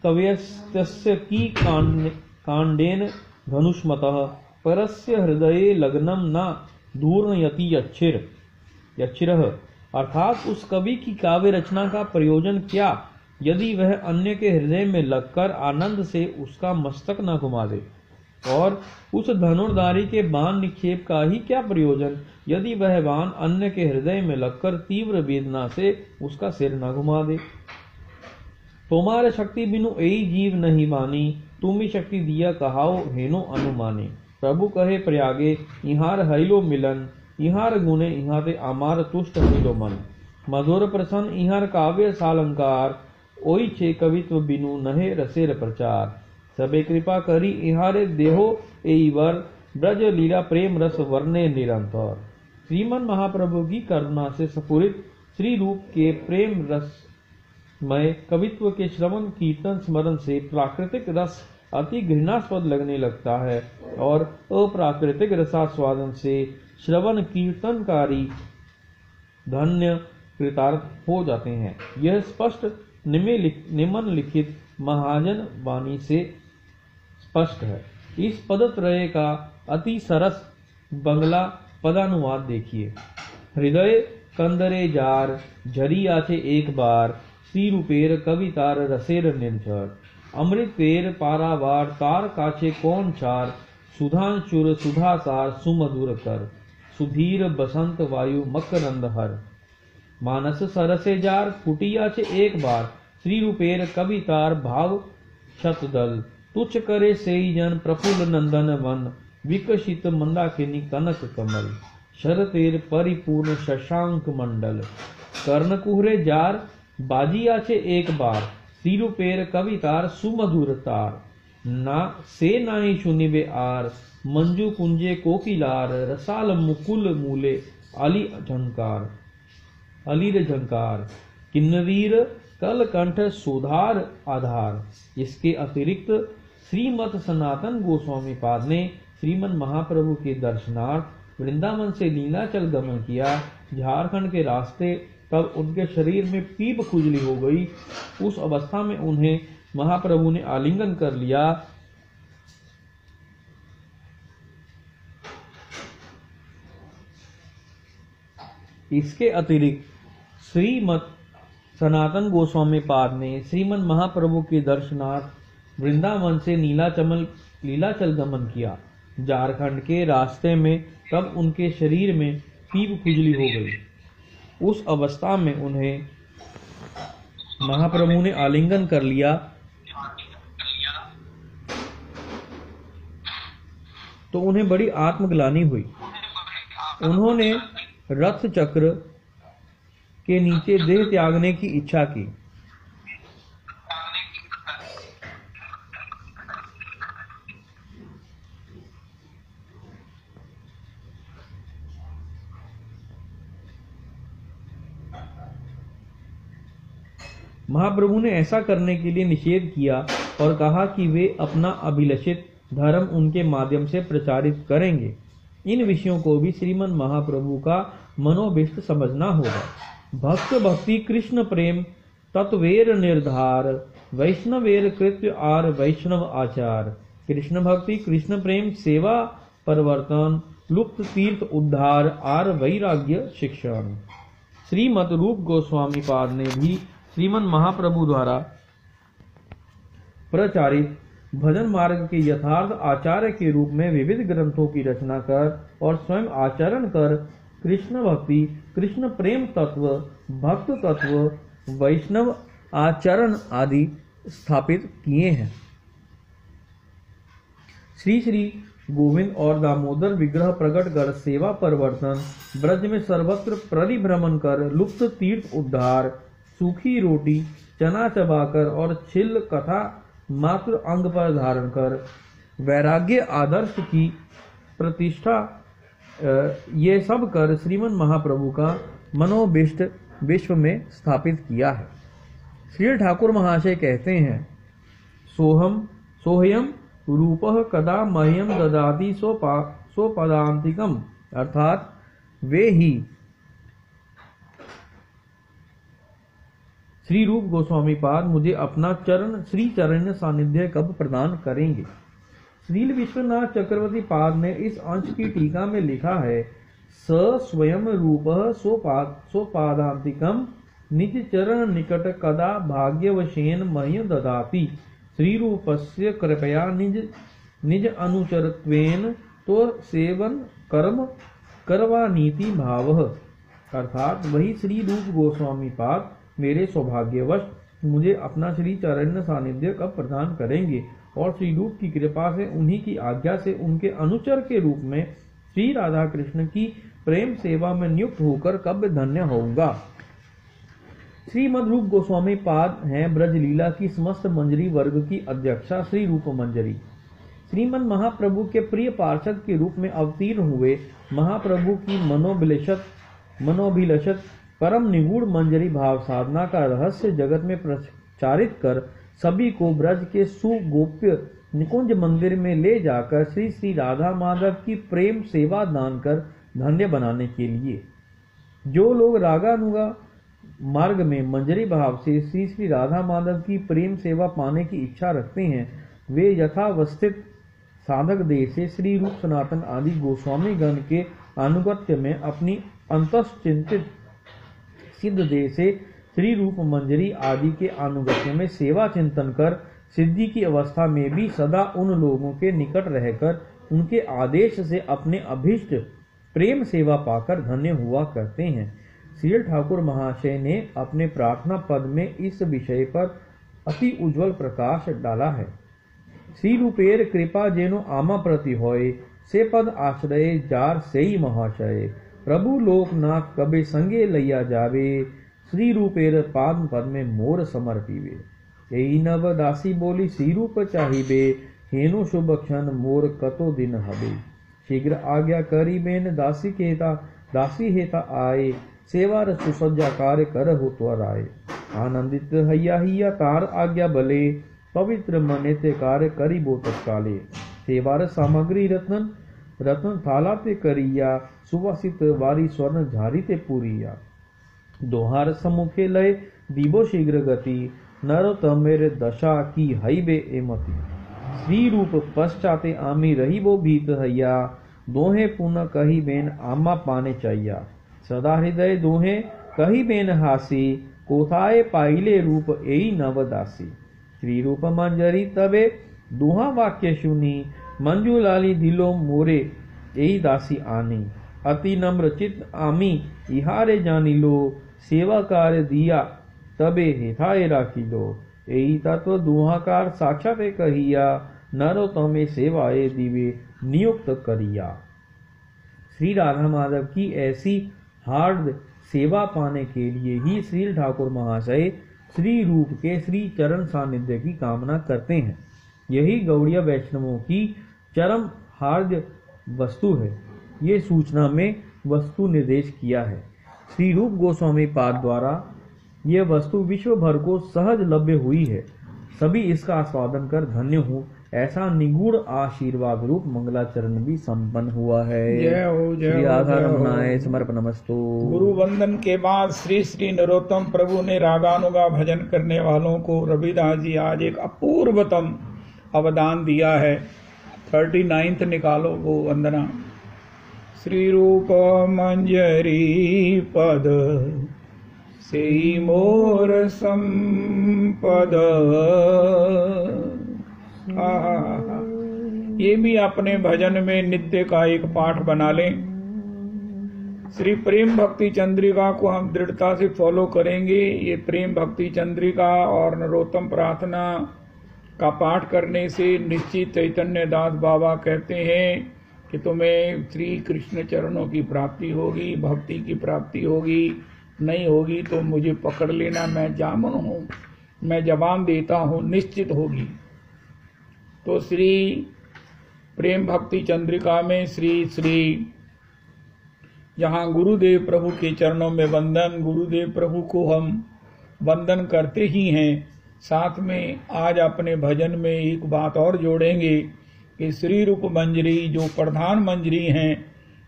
कवयस्य की कांडेन धनुष्मतः, परस्य हृदये लग्नम न दूर्णयति यच्छिरः। अर्थात उस कवि की काव्य रचना का प्रयोजन क्या, यदि वह अन्य के हृदय में लगकर आनंद से उसका मस्तक न घुमा दे, और उस धनुर्धारी के बाण निक्षेप का ही क्या प्रयोजन, यदि वह बाण अन्य के हृदय में लगकर तीव्र वेदना से उसका सिर न घुमा दे। तुम्हारे शक्ति बिनु यही जीव नहीं मानी, तुम ही शक्ति दिया कहाओ हेनो अनुमानी। प्रभु कहे प्रयागे इहार हरिलो मिलन, इहार गुणे इहाते आमार तुष्ट हरिलो मन। मधुर प्रसन्न इहार काव्य सालंकार, ओई छे कवित्व बिनु नहे रसेर प्रचार। सबे कृपा करी इहारे देहो एई वर, ब्रज लीला प्रेम रस वर्णे निरंतर। श्रीमन महाप्रभु की करुणा से स्फुरित श्री रूप के प्रेम रसमय कवित्व के श्रवण कीर्तन स्मरण से प्राकृतिक रस अति घृणास्पद लगने लगता है, और अप्राकृतिक रसास्वादन से श्रवण कीर्तनकारी धन्य कृतार्थ हो जाते हैं। यह स्पष्ट निम्नलिखित महाजन वाणी से स्पष्ट है। इस पदत्रय का अति सरस बंगला पदानुवाद देखिए। हृदय कंदरे जार झरी आचे एक बार, श्री रूपेर कवितार रसेर निर्झर। अमृत पेर पारावार तार काछे कौन चार, सुधांशुर सुधासार सुमधुर कर, सुधीर बसंत वायु मकरंद हर। मानस सरसे जार कुटिया चे एक बार, श्री रूपेर कवितार भाव शतदल। तुच्छ करे सेई जन प्रफुल्ल नंदन वन, विकसित मंदाकिनी कनक कमल। शरतेर परिपूर्ण शशांक मंडल, कर्ण कुहरे जार बाजिया चे एक बार, श्री रूपेर कवितार सुमधुर तार। ना से नाई सुनिबे आर, मंजू कुंजे कोकिलार, रसाल मुकुल मूले अली झंकार अलीर झंकार। किन्नरीर कलकंठ सुधार आधार। इसके अतिरिक्त श्रीमद सनातन गोस्वामी पाद ने श्रीमन महाप्रभु के दर्शनार्थ वृंदावन से नीलाचल गमन किया। झारखंड के रास्ते तब उनके शरीर में पीप खुजली हो गई। उस अवस्था में उन्हें महाप्रभु ने आलिंगन कर लिया। इसके अतिरिक्त श्रीमद सनातन गोस्वामी पाद ने श्रीमन महाप्रभु के दर्शनार्थ वृंदावन से लीलाचल गमन किया। झारखंड के रास्ते में तब उनके शरीर में पीप खुजली हो गई। उस अवस्था में उन्हें महाप्रभु ने आलिंगन कर लिया तो उन्हें बड़ी आत्मग्लानि हुई। उन्होंने रथ चक्र के नीचे देह त्यागने की इच्छा की। महाप्रभु ने ऐसा करने के लिए निषेध किया और कहा कि वे अपना अभिलषित धर्म उनके माध्यम से प्रचारित करेंगे। इन विषयों को भी श्रीमन महाप्रभु का मनोभिष्ट समझना होगा। भक्त भक्ति कृष्ण प्रेम तत्वेर निर्धार, वैष्णवेर कृत्य आर वैष्णव आचार। कृष्ण भक्ति कृष्ण प्रेम सेवा परिवर्तन, लुप्त तीर्थ उद्धार आर वैराग्य शिक्षण। श्रीमद रूप गोस्वामी पाद ने भी श्रीमन महाप्रभु द्वारा प्रचारित भजन मार्ग के यथार्थ आचार्य के रूप में विविध ग्रंथों की रचना कर और स्वयं आचरण कर कृष्ण भक्ति, कृष्ण प्रेम तत्व, भक्त तत्व, वैष्णव आचरण आदि स्थापित किए हैं। श्री श्री गोविंद और दामोदर विग्रह प्रकट कर सेवा परिवर्तन, ब्रज में सर्वत्र परिभ्रमण कर लुप्त तीर्थ उद्धार, सूखी रोटी चना चबाकर और छिल कथा मात्र अंग पर धारण कर वैराग्य आदर्श की प्रतिष्ठा, ये सब कर श्रीमन महाप्रभु का मनोभिष्ट विश्व में स्थापित किया है। श्री ठाकुर महाशय कहते हैं, सोहयम रूपः कदा मह्यम ददाति स्वपदांतिकम, अर्थात वे ही श्री रूप गोस्वामी पाद मुझे अपना श्री चरण सानिध्य कब प्रदान करेंगे। श्रील विश्वनाथ चक्रवर्ती पाद ने इस अंश की टीका में लिखा है, स स्वयं रूपः स्वपादांतिकम निज चरण निकट कदा भाग्यवशेन मह्यं ददाति। श्री रूपस्य कृपया निज अनुचरत्वेन तो सेवन कर्म करवा नीति भावः, अर्थात वही श्री रूप गोस्वामी पाद मेरे सौभाग्यवश मुझे अपना श्री चरण सानिध्य कब प्रदान करेंगे और श्री रूप की कृपा से उन्हीं की आज्ञा से उनके अनुचर के रूप में श्री राधा कृष्ण की प्रेम सेवा में नियुक्त होकर कब धन्य होऊंगा। श्रीमद रूप गोस्वामी पाद हैं ब्रज लीला की समस्त मंजरी वर्ग की अध्यक्षा श्री रूप मंजरी। श्रीमद महाप्रभु के प्रिय पार्षद के रूप में अवतीर्ण हुए महाप्रभु की मनोभिलषित परम निगूढ़ मंजरी भाव साधना का रहस्य जगत में प्रचारित कर सभी को ब्रज के सुगोप्य निकुंज मंदिर में ले जाकर श्री श्री राधा माधव की प्रेम सेवा दान कर धन्य बनाने के लिए, जो लोग रागानुगा मार्ग में मंजरी भाव से श्री श्री राधा माधव की प्रेम सेवा पाने की इच्छा रखते हैं, वे यथावस्थित साधक देह से श्री रूप सनातन आदि गोस्वामी गण के अनुगत्य में अपनी अंतश्चिंतित सिद्ध देह से श्री रूप मंजरी आदि के अनुगत्य में सेवा चिंतन कर सिद्धि की अवस्था में भी सदा उन लोगों के निकट रहकर उनके आदेश से अपने अभिष्ट प्रेम सेवा पाकर धन्य हुआ करते हैं। श्री ठाकुर महाशय ने अपने प्रार्थना पद में इस विषय पर अति उज्जवल प्रकाश डाला है। श्री रूपेर कृपा जेनो आमा प्रति होय, से पद आश्रय जार सेई महाशय। प्रभु लोकनाथ कबे संगे लैया जावे, श्री रूपेर पाद पद में मोर समर्पिवे। यही नव दासी बोली श्री रूप चाहिबे, हेनो शुभ क्षण मोर कतो दिन हबे। शीघ्र आज्ञा करी बेन दासी हेता आए, सेवार सुसज्जा कार्य करहु त्वर आए। आनंदित हैया हिया तार आज्ञा बले, पवित्र मने ते कार्य करिबो तत्काले। सेवार सामग्री रत्न थाला ते करिया, सुवासित वारी स्वर्ण झारी ते पूरिया। दोहार सम्मुखे लय दीबो शीघ्र गति, नरोत्तमेर दशा की हईबे एमति। श्री रूप पश्चाते आमी रहीबो भीत हैया, दोहे पुनः कही बेन आमा पाने चाहिया। सदा हृदय दोहे कही बेन हासी, कोथाए पाइले रूप एई नवदासी। श्री रूप मंजरी तबे दुहा वाक्य सुनी, मंजू लाली दिलो मोरे एई दासी आनी। अति नम्र चित्त आमी इहारे जानी लो, सेवा कार्य दिया तबे हेठाए राखी लो। एई तत्व दुहाकार साक्षात कहिया, नरोत्तमे सेवाए दिवे नियुक्त करिया। श्री राधा माधव की ऐसी हार्द सेवा पाने के लिए ही श्री ठाकुर महाशय श्री रूप के श्री चरण सानिध्य की कामना करते हैं। यही गौड़िया वैष्णवों की चरम हार्द वस्तु है। ये सूचना में वस्तु निर्देश किया है। श्री रूप गोस्वामी पाद द्वारा यह वस्तु विश्व भर को सहज लभ्य हुई है। सभी इसका आस्वादन कर धन्य हूँ, ऐसा निगूढ़ आशीर्वाद रूप मंगलाचरण भी संपन्न हुआ है। जय हो जय श्री हो, राधा जय हो। रमणाय समर्पणमस्तु। गुरु वंदन के बाद श्री श्री नरोत्तम प्रभु ने रागानुगा भजन करने वालों को रविदास जी आज एक अपूर्वतम अवदान दिया है। 39th निकालो वो वंदना। श्री रूप मंजरी पद सेई मोर संपद। ये भी अपने भजन में नित्य का एक पाठ बना लें। श्री प्रेम भक्ति चंद्रिका को हम दृढ़ता से फॉलो करेंगे। ये प्रेम भक्ति चंद्रिका और नरोत्तम प्रार्थना का पाठ करने से निश्चित चैतन्य दास बाबा कहते हैं कि तुम्हें श्री कृष्ण चरणों की प्राप्ति होगी, भक्ति की प्राप्ति होगी। नहीं होगी तो मुझे पकड़ लेना, मैं जामन हूँ, मैं जवाब देता हूँ, निश्चित होगी। तो श्री प्रेम भक्ति चंद्रिका में श्री जहाँ गुरुदेव प्रभु के चरणों में वंदन, गुरुदेव प्रभु को हम वंदन करते ही हैं, साथ में आज अपने भजन में एक बात और जोड़ेंगे कि श्री रूप मंजरी जो प्रधान मंजरी हैं,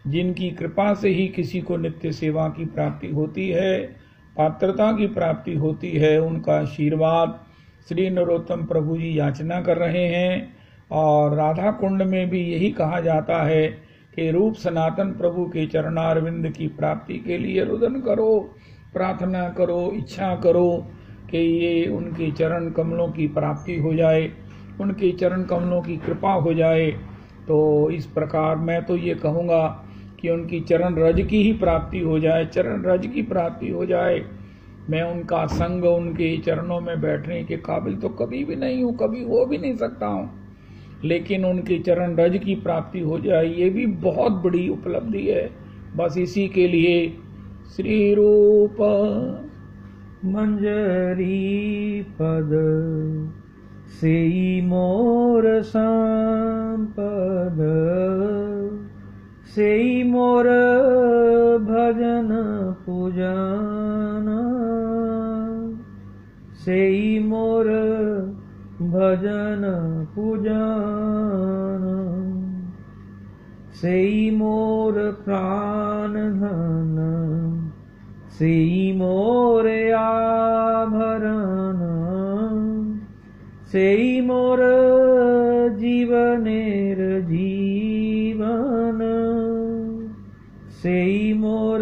जिनकी कृपा से ही किसी को नित्य सेवा की प्राप्ति होती है, पात्रता की प्राप्ति होती है, उनका आशीर्वाद श्री नरोत्तम प्रभु जी याचना कर रहे हैं। और राधा कुंड में भी यही कहा जाता है कि रूप सनातन प्रभु के चरणारविंद की प्राप्ति के लिए रुदन करो, प्रार्थना करो, इच्छा करो कि ये उनके चरण कमलों की प्राप्ति हो जाए, उनके चरण कमलों की कृपा हो जाए। तो इस प्रकार मैं तो ये कहूँगा कि उनकी चरण रज की ही प्राप्ति हो जाए, चरण रज की प्राप्ति हो जाए। मैं उनका संग, उनके चरणों में बैठने के काबिल तो कभी भी नहीं हूँ, कभी हो भी नहीं सकता हूँ, लेकिन उनके चरण रज की प्राप्ति हो जाए, ये भी बहुत बड़ी उपलब्धि है। बस इसी के लिए श्री रूप मंजरी पद सेई मोर संपद, सेई मोर भजन पूजन, सेई मोर भजन पूजन, सेई मोर प्राण धन, सेई मोर आभरण, सेई मोर जीवनेर जीवन, सेई मोर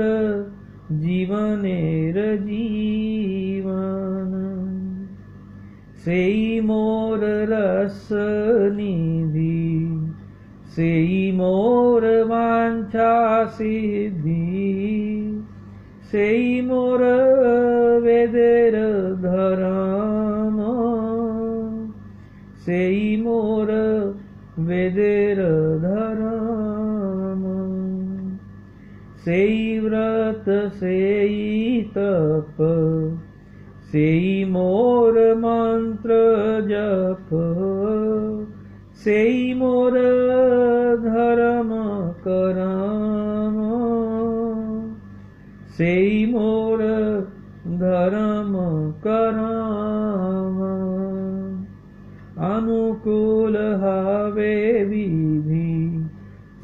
जीवनेर जीवन। सेई मोर रस निधि, सेई मोर वांछा सिद्धि, सेई मोर वेदेर धर्म, सेई मोर वेदेर धर्म, सेई व्रत सेई तप, सेई मोर मंत्र जप, सेई मोर धर्म करम, सेई मोर धर्म करम, अनुकूल हवे विधि,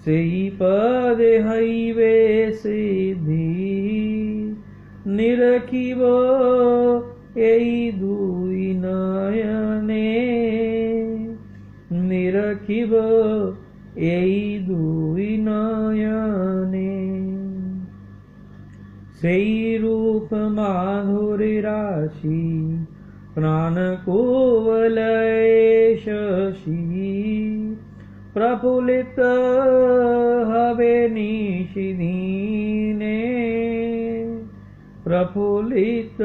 सेई पद हईवे सिद्धि, निरखिब एई दुई नयने, निरखिब एई दुई नयने, सेई रूप माधुरी राशि, प्राण कुवलय शशि, प्रफुल्लित हवे निशिदीने, प्रफुल्लित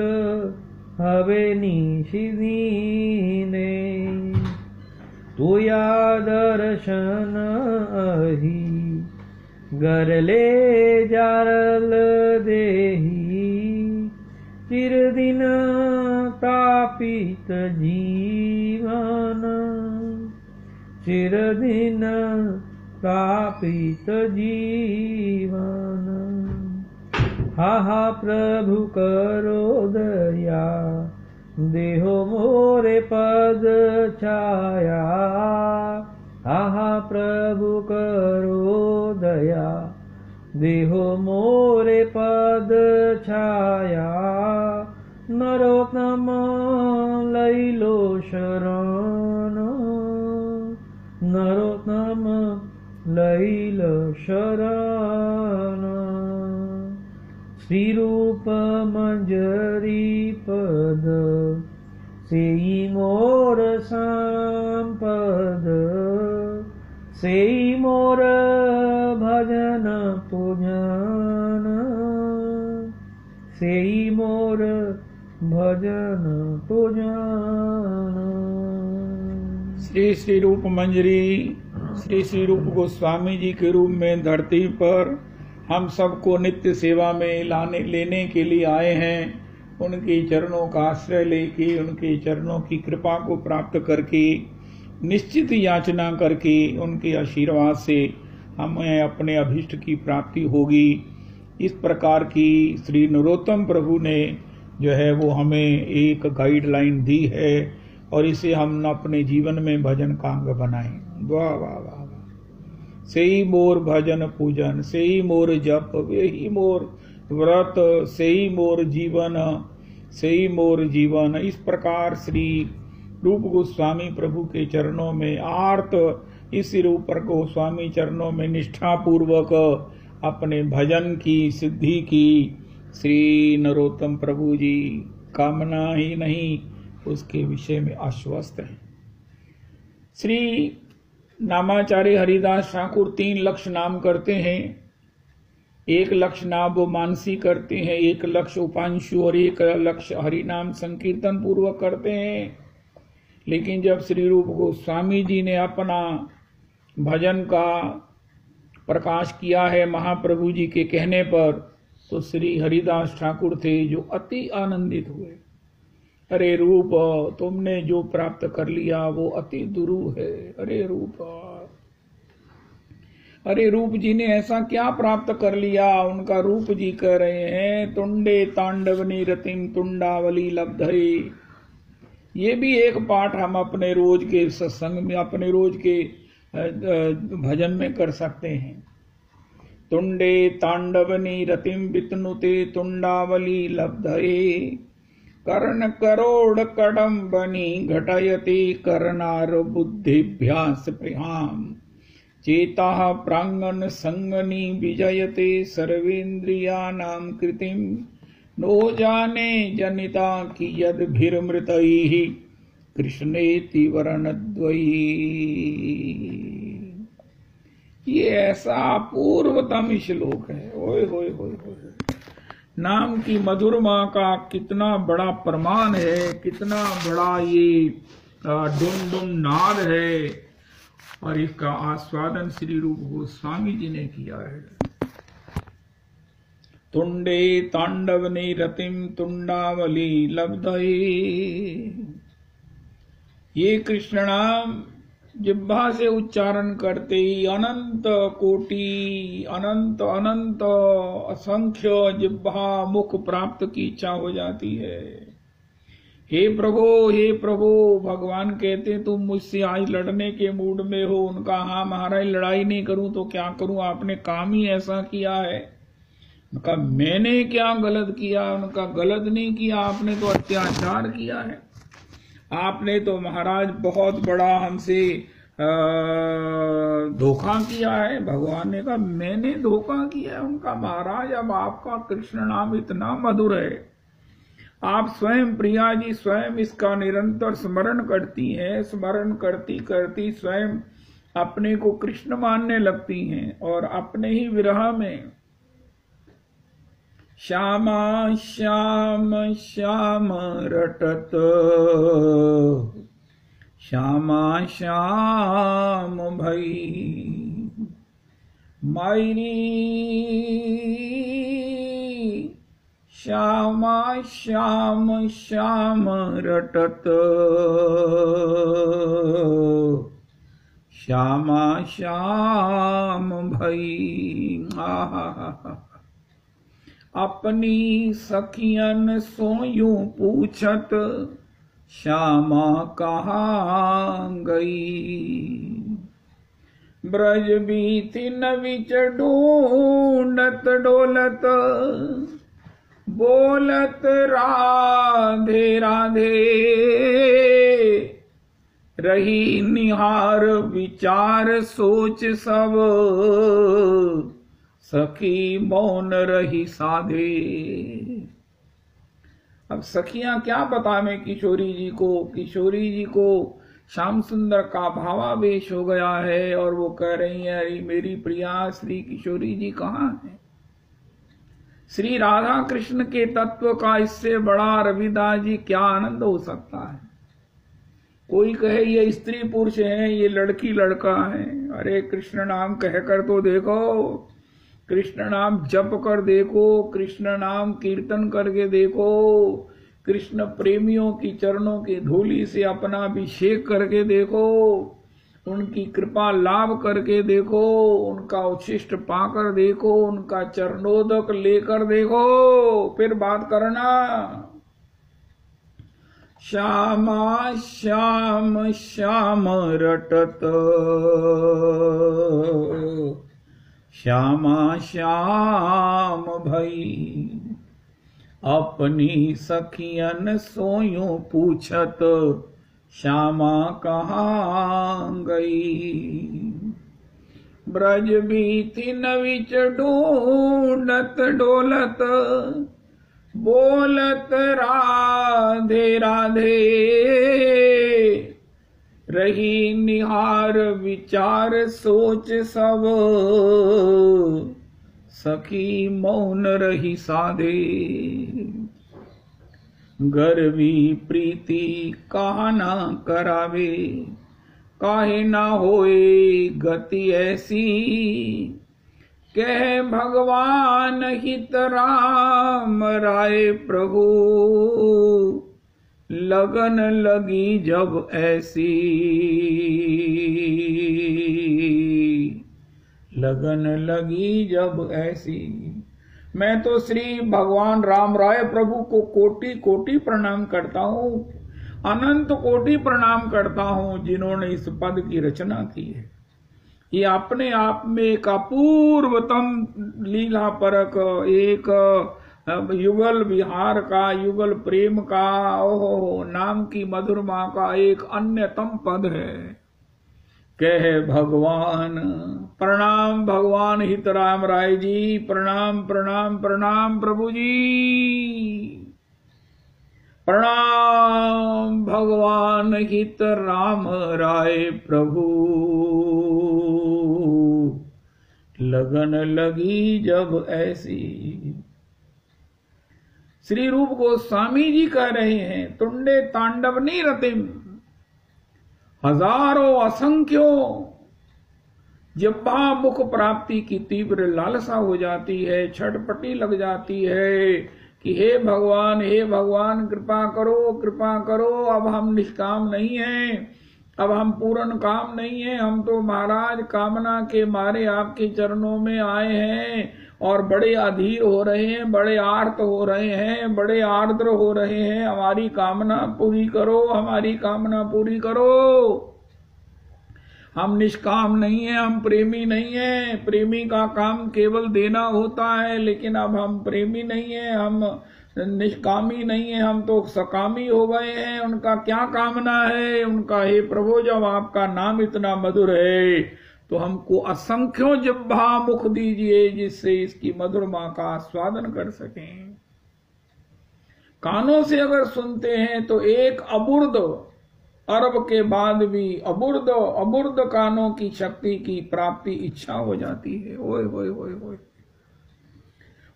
हवे निशिदीने, तुया दर्शन अहि, गरले जारल देहि, चिरदिन प्रापित जीवन, चिरदिन प्रापित जीवन, हा प्रभु करो दया, देहो मोरे पद छाया, हा प्रभु करो दया, देहो मोरे पद छाया, नरोत्तम लैलो शरण, नरोत्तम लैल शरण, श्री रूप मंजरी पद, सेई मोर संपद, सेई मोर भजन पूजन, सेई मोर भजन पूजन। श्री श्री रूप मंजरी श्री श्री रूप गोस्वामी जी के रूप में धरती पर हम सबको नित्य सेवा में लेने के लिए आए हैं। उनके चरणों का आश्रय लेके, उनके चरणों की कृपा को प्राप्त करके, निश्चित याचना करके, उनके आशीर्वाद से हमें अपने अभीष्ट की प्राप्ति होगी। इस प्रकार की श्री नरोत्तम प्रभु ने जो है वो हमें एक गाइडलाइन दी है और इसे हम अपने जीवन में भजन का अंग बनाएं। वाह वाह वाह। सेई मोर भजन पूजन, सेई मोर जप, वेही मोर व्रत, सेई मोर जीवन, सेई मोर जीवन। इस प्रकार श्री रूप गोस्वामी प्रभु के चरणों में आर्त इस रूप गोस्वामी चरणों में निष्ठा पूर्वक अपने भजन की सिद्धि की श्री नरोत्तम प्रभु जी कामना ही नहीं उसके विषय में आश्वस्त हैं। श्री नामाचार्य हरिदास ठाकुर 3 लक्ष्य नाम करते हैं। 1 लक्ष्य नाम वो मानसी करते हैं, 1 लक्ष्य उपांशु और 1 लक्ष्य हरिनाम संकीर्तन पूर्वक करते हैं। लेकिन जब श्री रूप गोस्वामी जी ने अपना भजन का प्रकाश किया है महाप्रभु जी के कहने पर, तो श्री हरिदास ठाकुर थे जो अति आनंदित हुए। अरे रूप, तुमने जो प्राप्त कर लिया वो अति दुरूह है। अरे रूप जी ने ऐसा क्या प्राप्त कर लिया? उनका रूप जी कह रहे हैं, तुंडे तांडवनी रतिम तुंडावली लब्धरे। ये भी एक पाठ हम अपने रोज के सत्संग में, अपने रोज के भजन में कर सकते हैं। तुंडे तांडवनी रतिम वितनुते तुंडावली लब्धये, कर्ण करोड़ कडम्बनी घटयते कर्णार बुद्धिभ्यास प्रियाम, चेता प्रांगन संगनी विजयते सर्वेन्द्रियानां कृतिम, नो जाने जनिता की यद भीरमृतैः कृष्णेति वरणद्वयी। ये ऐसा अपूर्वतम श्लोक है। ओए होए होए होए, नाम की मधुरमा का कितना बड़ा प्रमाण है, कितना बड़ा ये डुम डुम नाद है, और इसका आस्वादन श्री रूप गोस्वामी जी ने किया है। तुंडे तांडव निरतिम तुंडावली लब्धये। ये कृष्ण नाम जिह्वा से उच्चारण करते ही अनंत कोटि, अनंत अनंत असंख्य जिह्वा मुख प्राप्त की इच्छा हो जाती है। हे प्रभु, हे प्रभु, भगवान कहते तुम मुझसे आज लड़ने के मूड में हो। उनका हाँ महाराज, लड़ाई नहीं करूं तो क्या करूं, आपने काम ही ऐसा किया है। उनका मैंने क्या गलत किया, उनका गलत नहीं किया, आपने तो अत्याचार किया है। आपने तो महाराज बहुत बड़ा हमसे धोखा किया है। भगवान ने कहा मैंने धोखा किया है। उनका महाराज, अब आपका कृष्ण नाम इतना मधुर है, आप स्वयं प्रिया जी स्वयं इसका निरंतर स्मरण करती हैं, स्मरण करती करती स्वयं अपने को कृष्ण मानने लगती हैं, और अपने ही विरह में श्यामा श्याम श्याम रटत, श्यामा श्याम भई मायरी, श्यामा श्याम श्याम रटत, श्यामा श्याम भई। आहा, अपनी सखियन सोयूं पूछत, श्यामा कहाँ गई। ब्रज बीथिन विच ढूंढत डोलत, बोलत राधे राधे। रही निहार विचार सोच सब, सखी मौन रही साधे। अब सखियां क्या बतावें किशोरी जी को। किशोरी जी को श्याम सुंदर का भावावेश हो गया है, और वो कह रही है अरे मेरी प्रिया श्री किशोरी जी कहाँ है। श्री राधा कृष्ण के तत्व का इससे बड़ा रविदास जी क्या आनंद हो सकता है। कोई कहे ये स्त्री पुरुष है, ये लड़की लड़का है। अरे कृष्ण नाम कहकर तो देखो, कृष्ण नाम जप कर देखो, कृष्ण नाम कीर्तन करके देखो, कृष्ण प्रेमियों की चरणों की धूली से अपना अभिषेक करके देखो, उनकी कृपा लाभ करके देखो, उनका उच्छिष्ट पाकर देखो, उनका चरणोदक लेकर देखो, फिर बात करना। श्यामा श्याम श्याम रटत, श्यामा श्याम भई। अपनी सखियन सोयूं पूछत, श्यामा कहाँ गई। ब्रज बीथिन विच ढूंढत डोलत, बोलत राधे राधे। रही निहार विचार सोच सब, सखी मौन रही साधे। गर्वी प्रीति कहा ना करावे, काहे ना होए गति ऐसी। कह भगवान हित राम राय प्रभु, लगन लगी जब ऐसी। लगन लगी जब ऐसी। मैं तो श्री भगवान राम राय प्रभु को कोटि कोटि प्रणाम करता हूँ, अनंत कोटि प्रणाम करता हूँ, जिन्होंने इस पद की रचना की है। ये अपने आप में एक अपूर्वतम लीला परक, एक युगल विहार का, युगल प्रेम का, ओहो नाम की मधुरमा का एक अन्यतम पद है। कह भगवान, प्रणाम भगवान हितराम राय जी, प्रणाम प्रणाम प्रणाम प्रभु जी। प्रणाम भगवान हित राम राय प्रभु, लगन लगी जब ऐसी। श्री रूप गोस्वामी जी कह रहे हैं, तुंडे तांडवनी रतिम, हजारों असंख्यों जिह्वा मुख प्राप्ति की तीव्र लालसा हो जाती है, छटपटी लग जाती है कि हे भगवान कृपा करो, कृपा करो। अब हम निष्काम नहीं हैं, अब हम पूर्ण काम नहीं है, हम तो महाराज कामना के मारे आपके चरणों में आए हैं और बड़े अधीर हो रहे हैं, बड़े आर्त हो रहे हैं, बड़े आर्द्र हो रहे हैं। हमारी कामना पूरी करो, हमारी कामना पूरी करो। हम निष्काम नहीं है, हम प्रेमी नहीं है। प्रेमी का काम केवल देना होता है, लेकिन अब हम प्रेमी नहीं है, हम निष्कामी नहीं है, हम तो सकामी हो गए हैं। उनका क्या कामना है? उनका हे प्रभु जब आपका नाम इतना मधुर है तो हमको असंख्यों जिह्वा मुख दीजिए जिससे इसकी मधुरमा का आस्वादन कर सकें। कानों से अगर सुनते हैं तो एक अबुर्द अरब के बाद भी अबुर्द कानों की शक्ति की प्राप्ति इच्छा हो जाती है। ओए होए होए होए,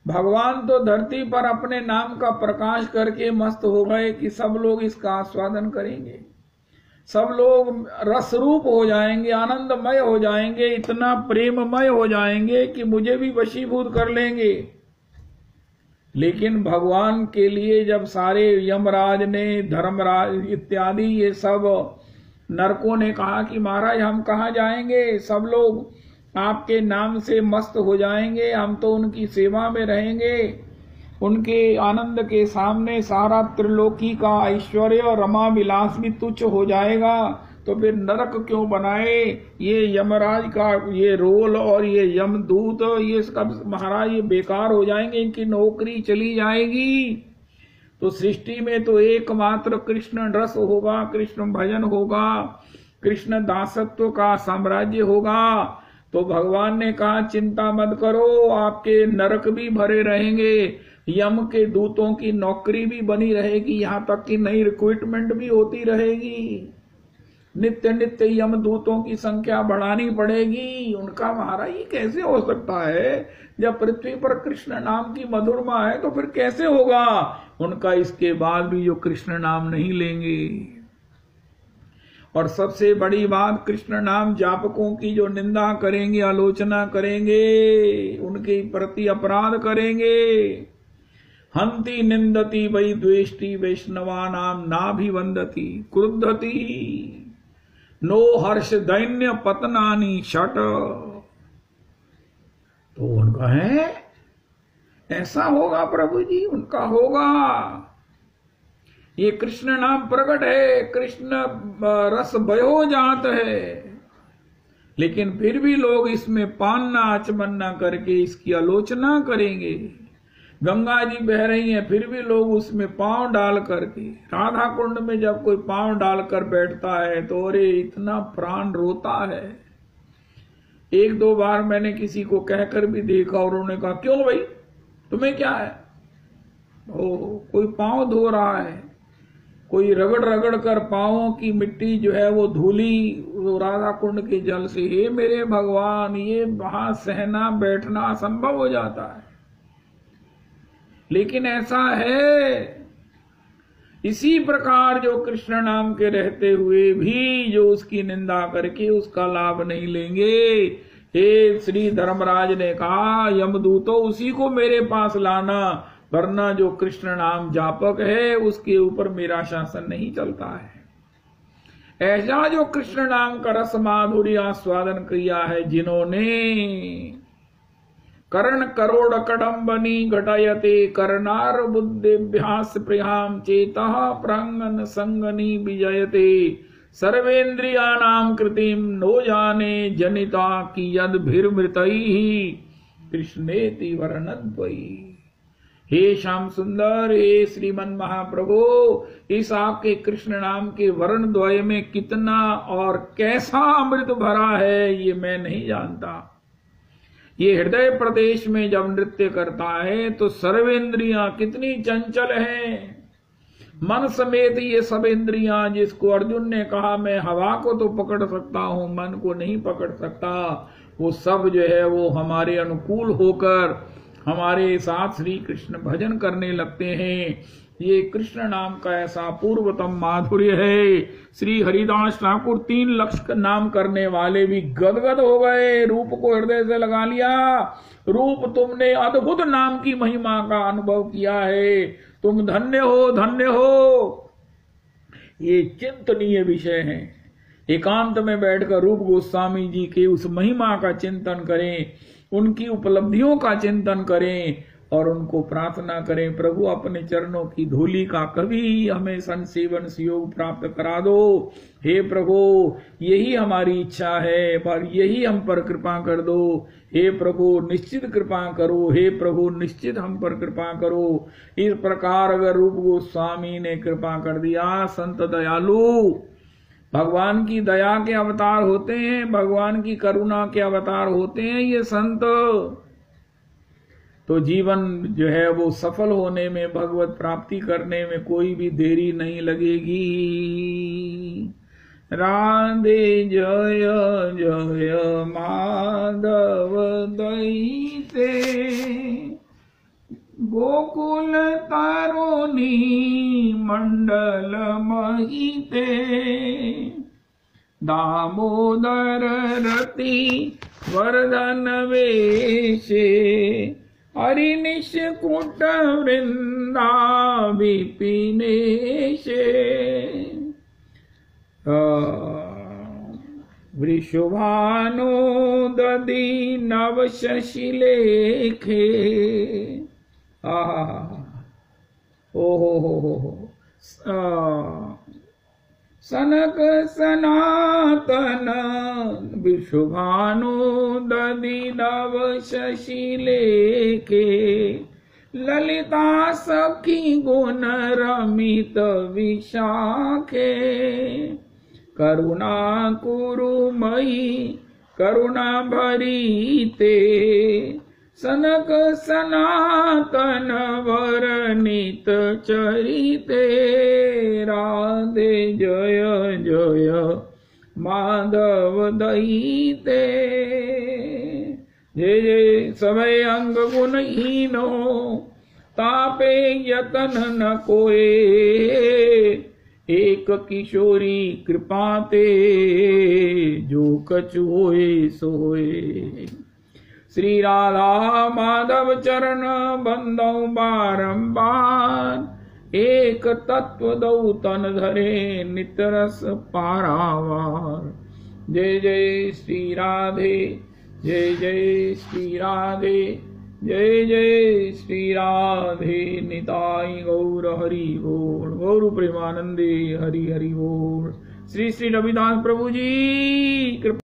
भगवान तो धरती पर अपने नाम का प्रकाश करके मस्त हो गए कि सब लोग इसका आस्वादन करेंगे, सब लोग रसरूप हो जाएंगे, आनंदमय हो जाएंगे, इतना प्रेममय हो जाएंगे कि मुझे भी वशीभूत कर लेंगे। लेकिन भगवान के लिए जब सारे यमराज ने, धर्मराज इत्यादि ये सब नरकों ने कहा कि महाराज हम कहाँ जाएंगे, सब लोग आपके नाम से मस्त हो जाएंगे, हम तो उनकी सेवा में रहेंगे, उनके आनंद के सामने सारा त्रिलोकी का ऐश्वर्य और रमा विलास भी तुच्छ हो जाएगा, तो फिर नरक क्यों बनाए। ये यमराज का ये रोल और ये यमदूत ये सब महाराज ये बेकार हो जाएंगे, इनकी नौकरी चली जाएगी। तो सृष्टि में तो एकमात्र कृष्ण रस होगा, कृष्ण भजन होगा, कृष्ण दासत्व का साम्राज्य होगा। तो भगवान ने कहा चिंता मत करो, आपके नरक भी भरे रहेंगे, यम के दूतों की नौकरी भी बनी रहेगी, यहाँ तक कि नई रिक्रूटमेंट भी होती रहेगी, नित्य नित्य यम दूतों की संख्या बढ़ानी पड़ेगी। उनका महाराज ये कैसे हो सकता है, जब पृथ्वी पर कृष्ण नाम की मधुरमा है तो फिर कैसे होगा उनका इसके बाद भी जो कृष्ण नाम नहीं लेंगे। और सबसे बड़ी बात, कृष्ण नाम जापकों की जो निंदा करेंगे, आलोचना करेंगे, उनके प्रति अपराध करेंगे। हंति निंदति वै द्वेष्टि वैष्णवानाम नाभिवंदति क्रुद्धति नो हर्ष दैन्य पतनानी षट। तो उनका है ऐसा होगा प्रभु जी, उनका होगा। ये कृष्ण नाम प्रकट है, कृष्ण रस भयो जात है, लेकिन फिर भी लोग इसमें पान आचमन न करके इसकी आलोचना करेंगे। गंगा जी बह रही हैं, फिर भी लोग उसमें पांव डाल करके, राधा कुंड में जब कोई पांव डालकर बैठता है तो अरे इतना प्राण रोता है। एक दो बार मैंने किसी को कहकर भी देखा और उन्होंने कहा क्यों भाई तुम्हें क्या है, कोई पांव धो रहा है, कोई रगड़ रगड़ कर पांवों की मिट्टी जो है वो धूली राधा कुंड के जल से, हे मेरे भगवान ये वहां सहना बैठना असंभव हो जाता है। लेकिन ऐसा है, इसी प्रकार जो कृष्ण नाम के रहते हुए भी जो उसकी निंदा करके उसका लाभ नहीं लेंगे, हे श्री धर्मराज ने कहा यमदूतो उसी को मेरे पास लाना, वरना जो कृष्ण नाम जापक है उसके ऊपर मेरा शासन नहीं चलता है। ऐसा जो कृष्ण नाम का रस माधुर्य आस्वादन किया है, जिन्होंने कर्ण करोड़ कडम्बनी घटयते कर्णार बुद्धिभ्यास प्रियाम चेतः प्रांगन संगनी विजयते सर्वेन्द्रियाणाम कृतिम नो जाने जनिता की यद भीर्मृतई कृष्णेति वर्णद्वयी। हे श्याम सुंदर, हे श्रीमन महाप्रभु, इस आपके कृष्ण नाम के वर्ण द्वय में कितना और कैसा अमृत भरा है ये मैं नहीं जानता। ये हृदय प्रदेश में जब नृत्य करता है तो सर्वेंद्रियां कितनी चंचल हैं, मन समेत ये सब इंद्रियां, जिसको अर्जुन ने कहा मैं हवा को तो पकड़ सकता हूं, मन को नहीं पकड़ सकता, वो सब जो है वो हमारे अनुकूल होकर हमारे साथ श्री कृष्ण भजन करने लगते हैं। ये कृष्ण नाम का ऐसा पूर्वतम माधुर्य है। श्री हरिदास ठाकुर 3 लक्ष्य नाम करने वाले भी गदगद हो गए, रूप को हृदय से लगा लिया। रूप तुमने अद्भुत नाम की महिमा का अनुभव किया है, तुम धन्य हो, धन्य हो। ये चिंतनीय विषय है। एकांत में बैठकर रूप गोस्वामी जी के उस महिमा का चिंतन करें, उनकी उपलब्धियों का चिंतन करें और उनको प्रार्थना करें, प्रभु अपने चरणों की धूलि का कभी हमें संसेवन योग प्राप्त करा दो। हे प्रभु, यही हमारी इच्छा है, पर यही हम पर कृपा कर दो। हे प्रभु निश्चित कृपा करो, हे प्रभु निश्चित हम पर कृपा करो। इस प्रकार अगर रूप गोस्वामी ने कृपा कर दिया, संत दयालु भगवान की दया के अवतार होते हैं, भगवान की करुणा के अवतार होते हैं ये संत, तो जीवन जो है वो सफल होने में, भगवत प्राप्ति करने में कोई भी देरी नहीं लगेगी। राधे जय जय माधव दैते, गोकुल तरुणी मंडल महिते, दामोदर रति वर्धन वेशे, हरिनिष्कुट वृंदा विपिनेशे, वृषभानो दधि नव शशिलेखे। ओहो सनक सनातन विशुभानु दधि नव शशिलेखे, ललिता सखी गुण रमित विशाखे, करुणा कुरुमयी करुणा भरीते, सनक सनातन वरनित चरिते। राधे जय जय माधव दयिते, जय जय सभय अंग गुणहीनो, तापे यतन न कोए, एक किशोरी कृपाते, जो कछु होए सोए। श्री राधा माधव चरण बंदौ बारंबार, एक तत्व दौ तन धरे नितरस पारावार। जय जय श्री राधे, जय जय श्री राधे, जय जय श्री राधे। निताई गौर हरि बोल, गौर प्रेमानंदे हरि हरि बोल। श्री श्री रविदास प्रभु जी कृपा।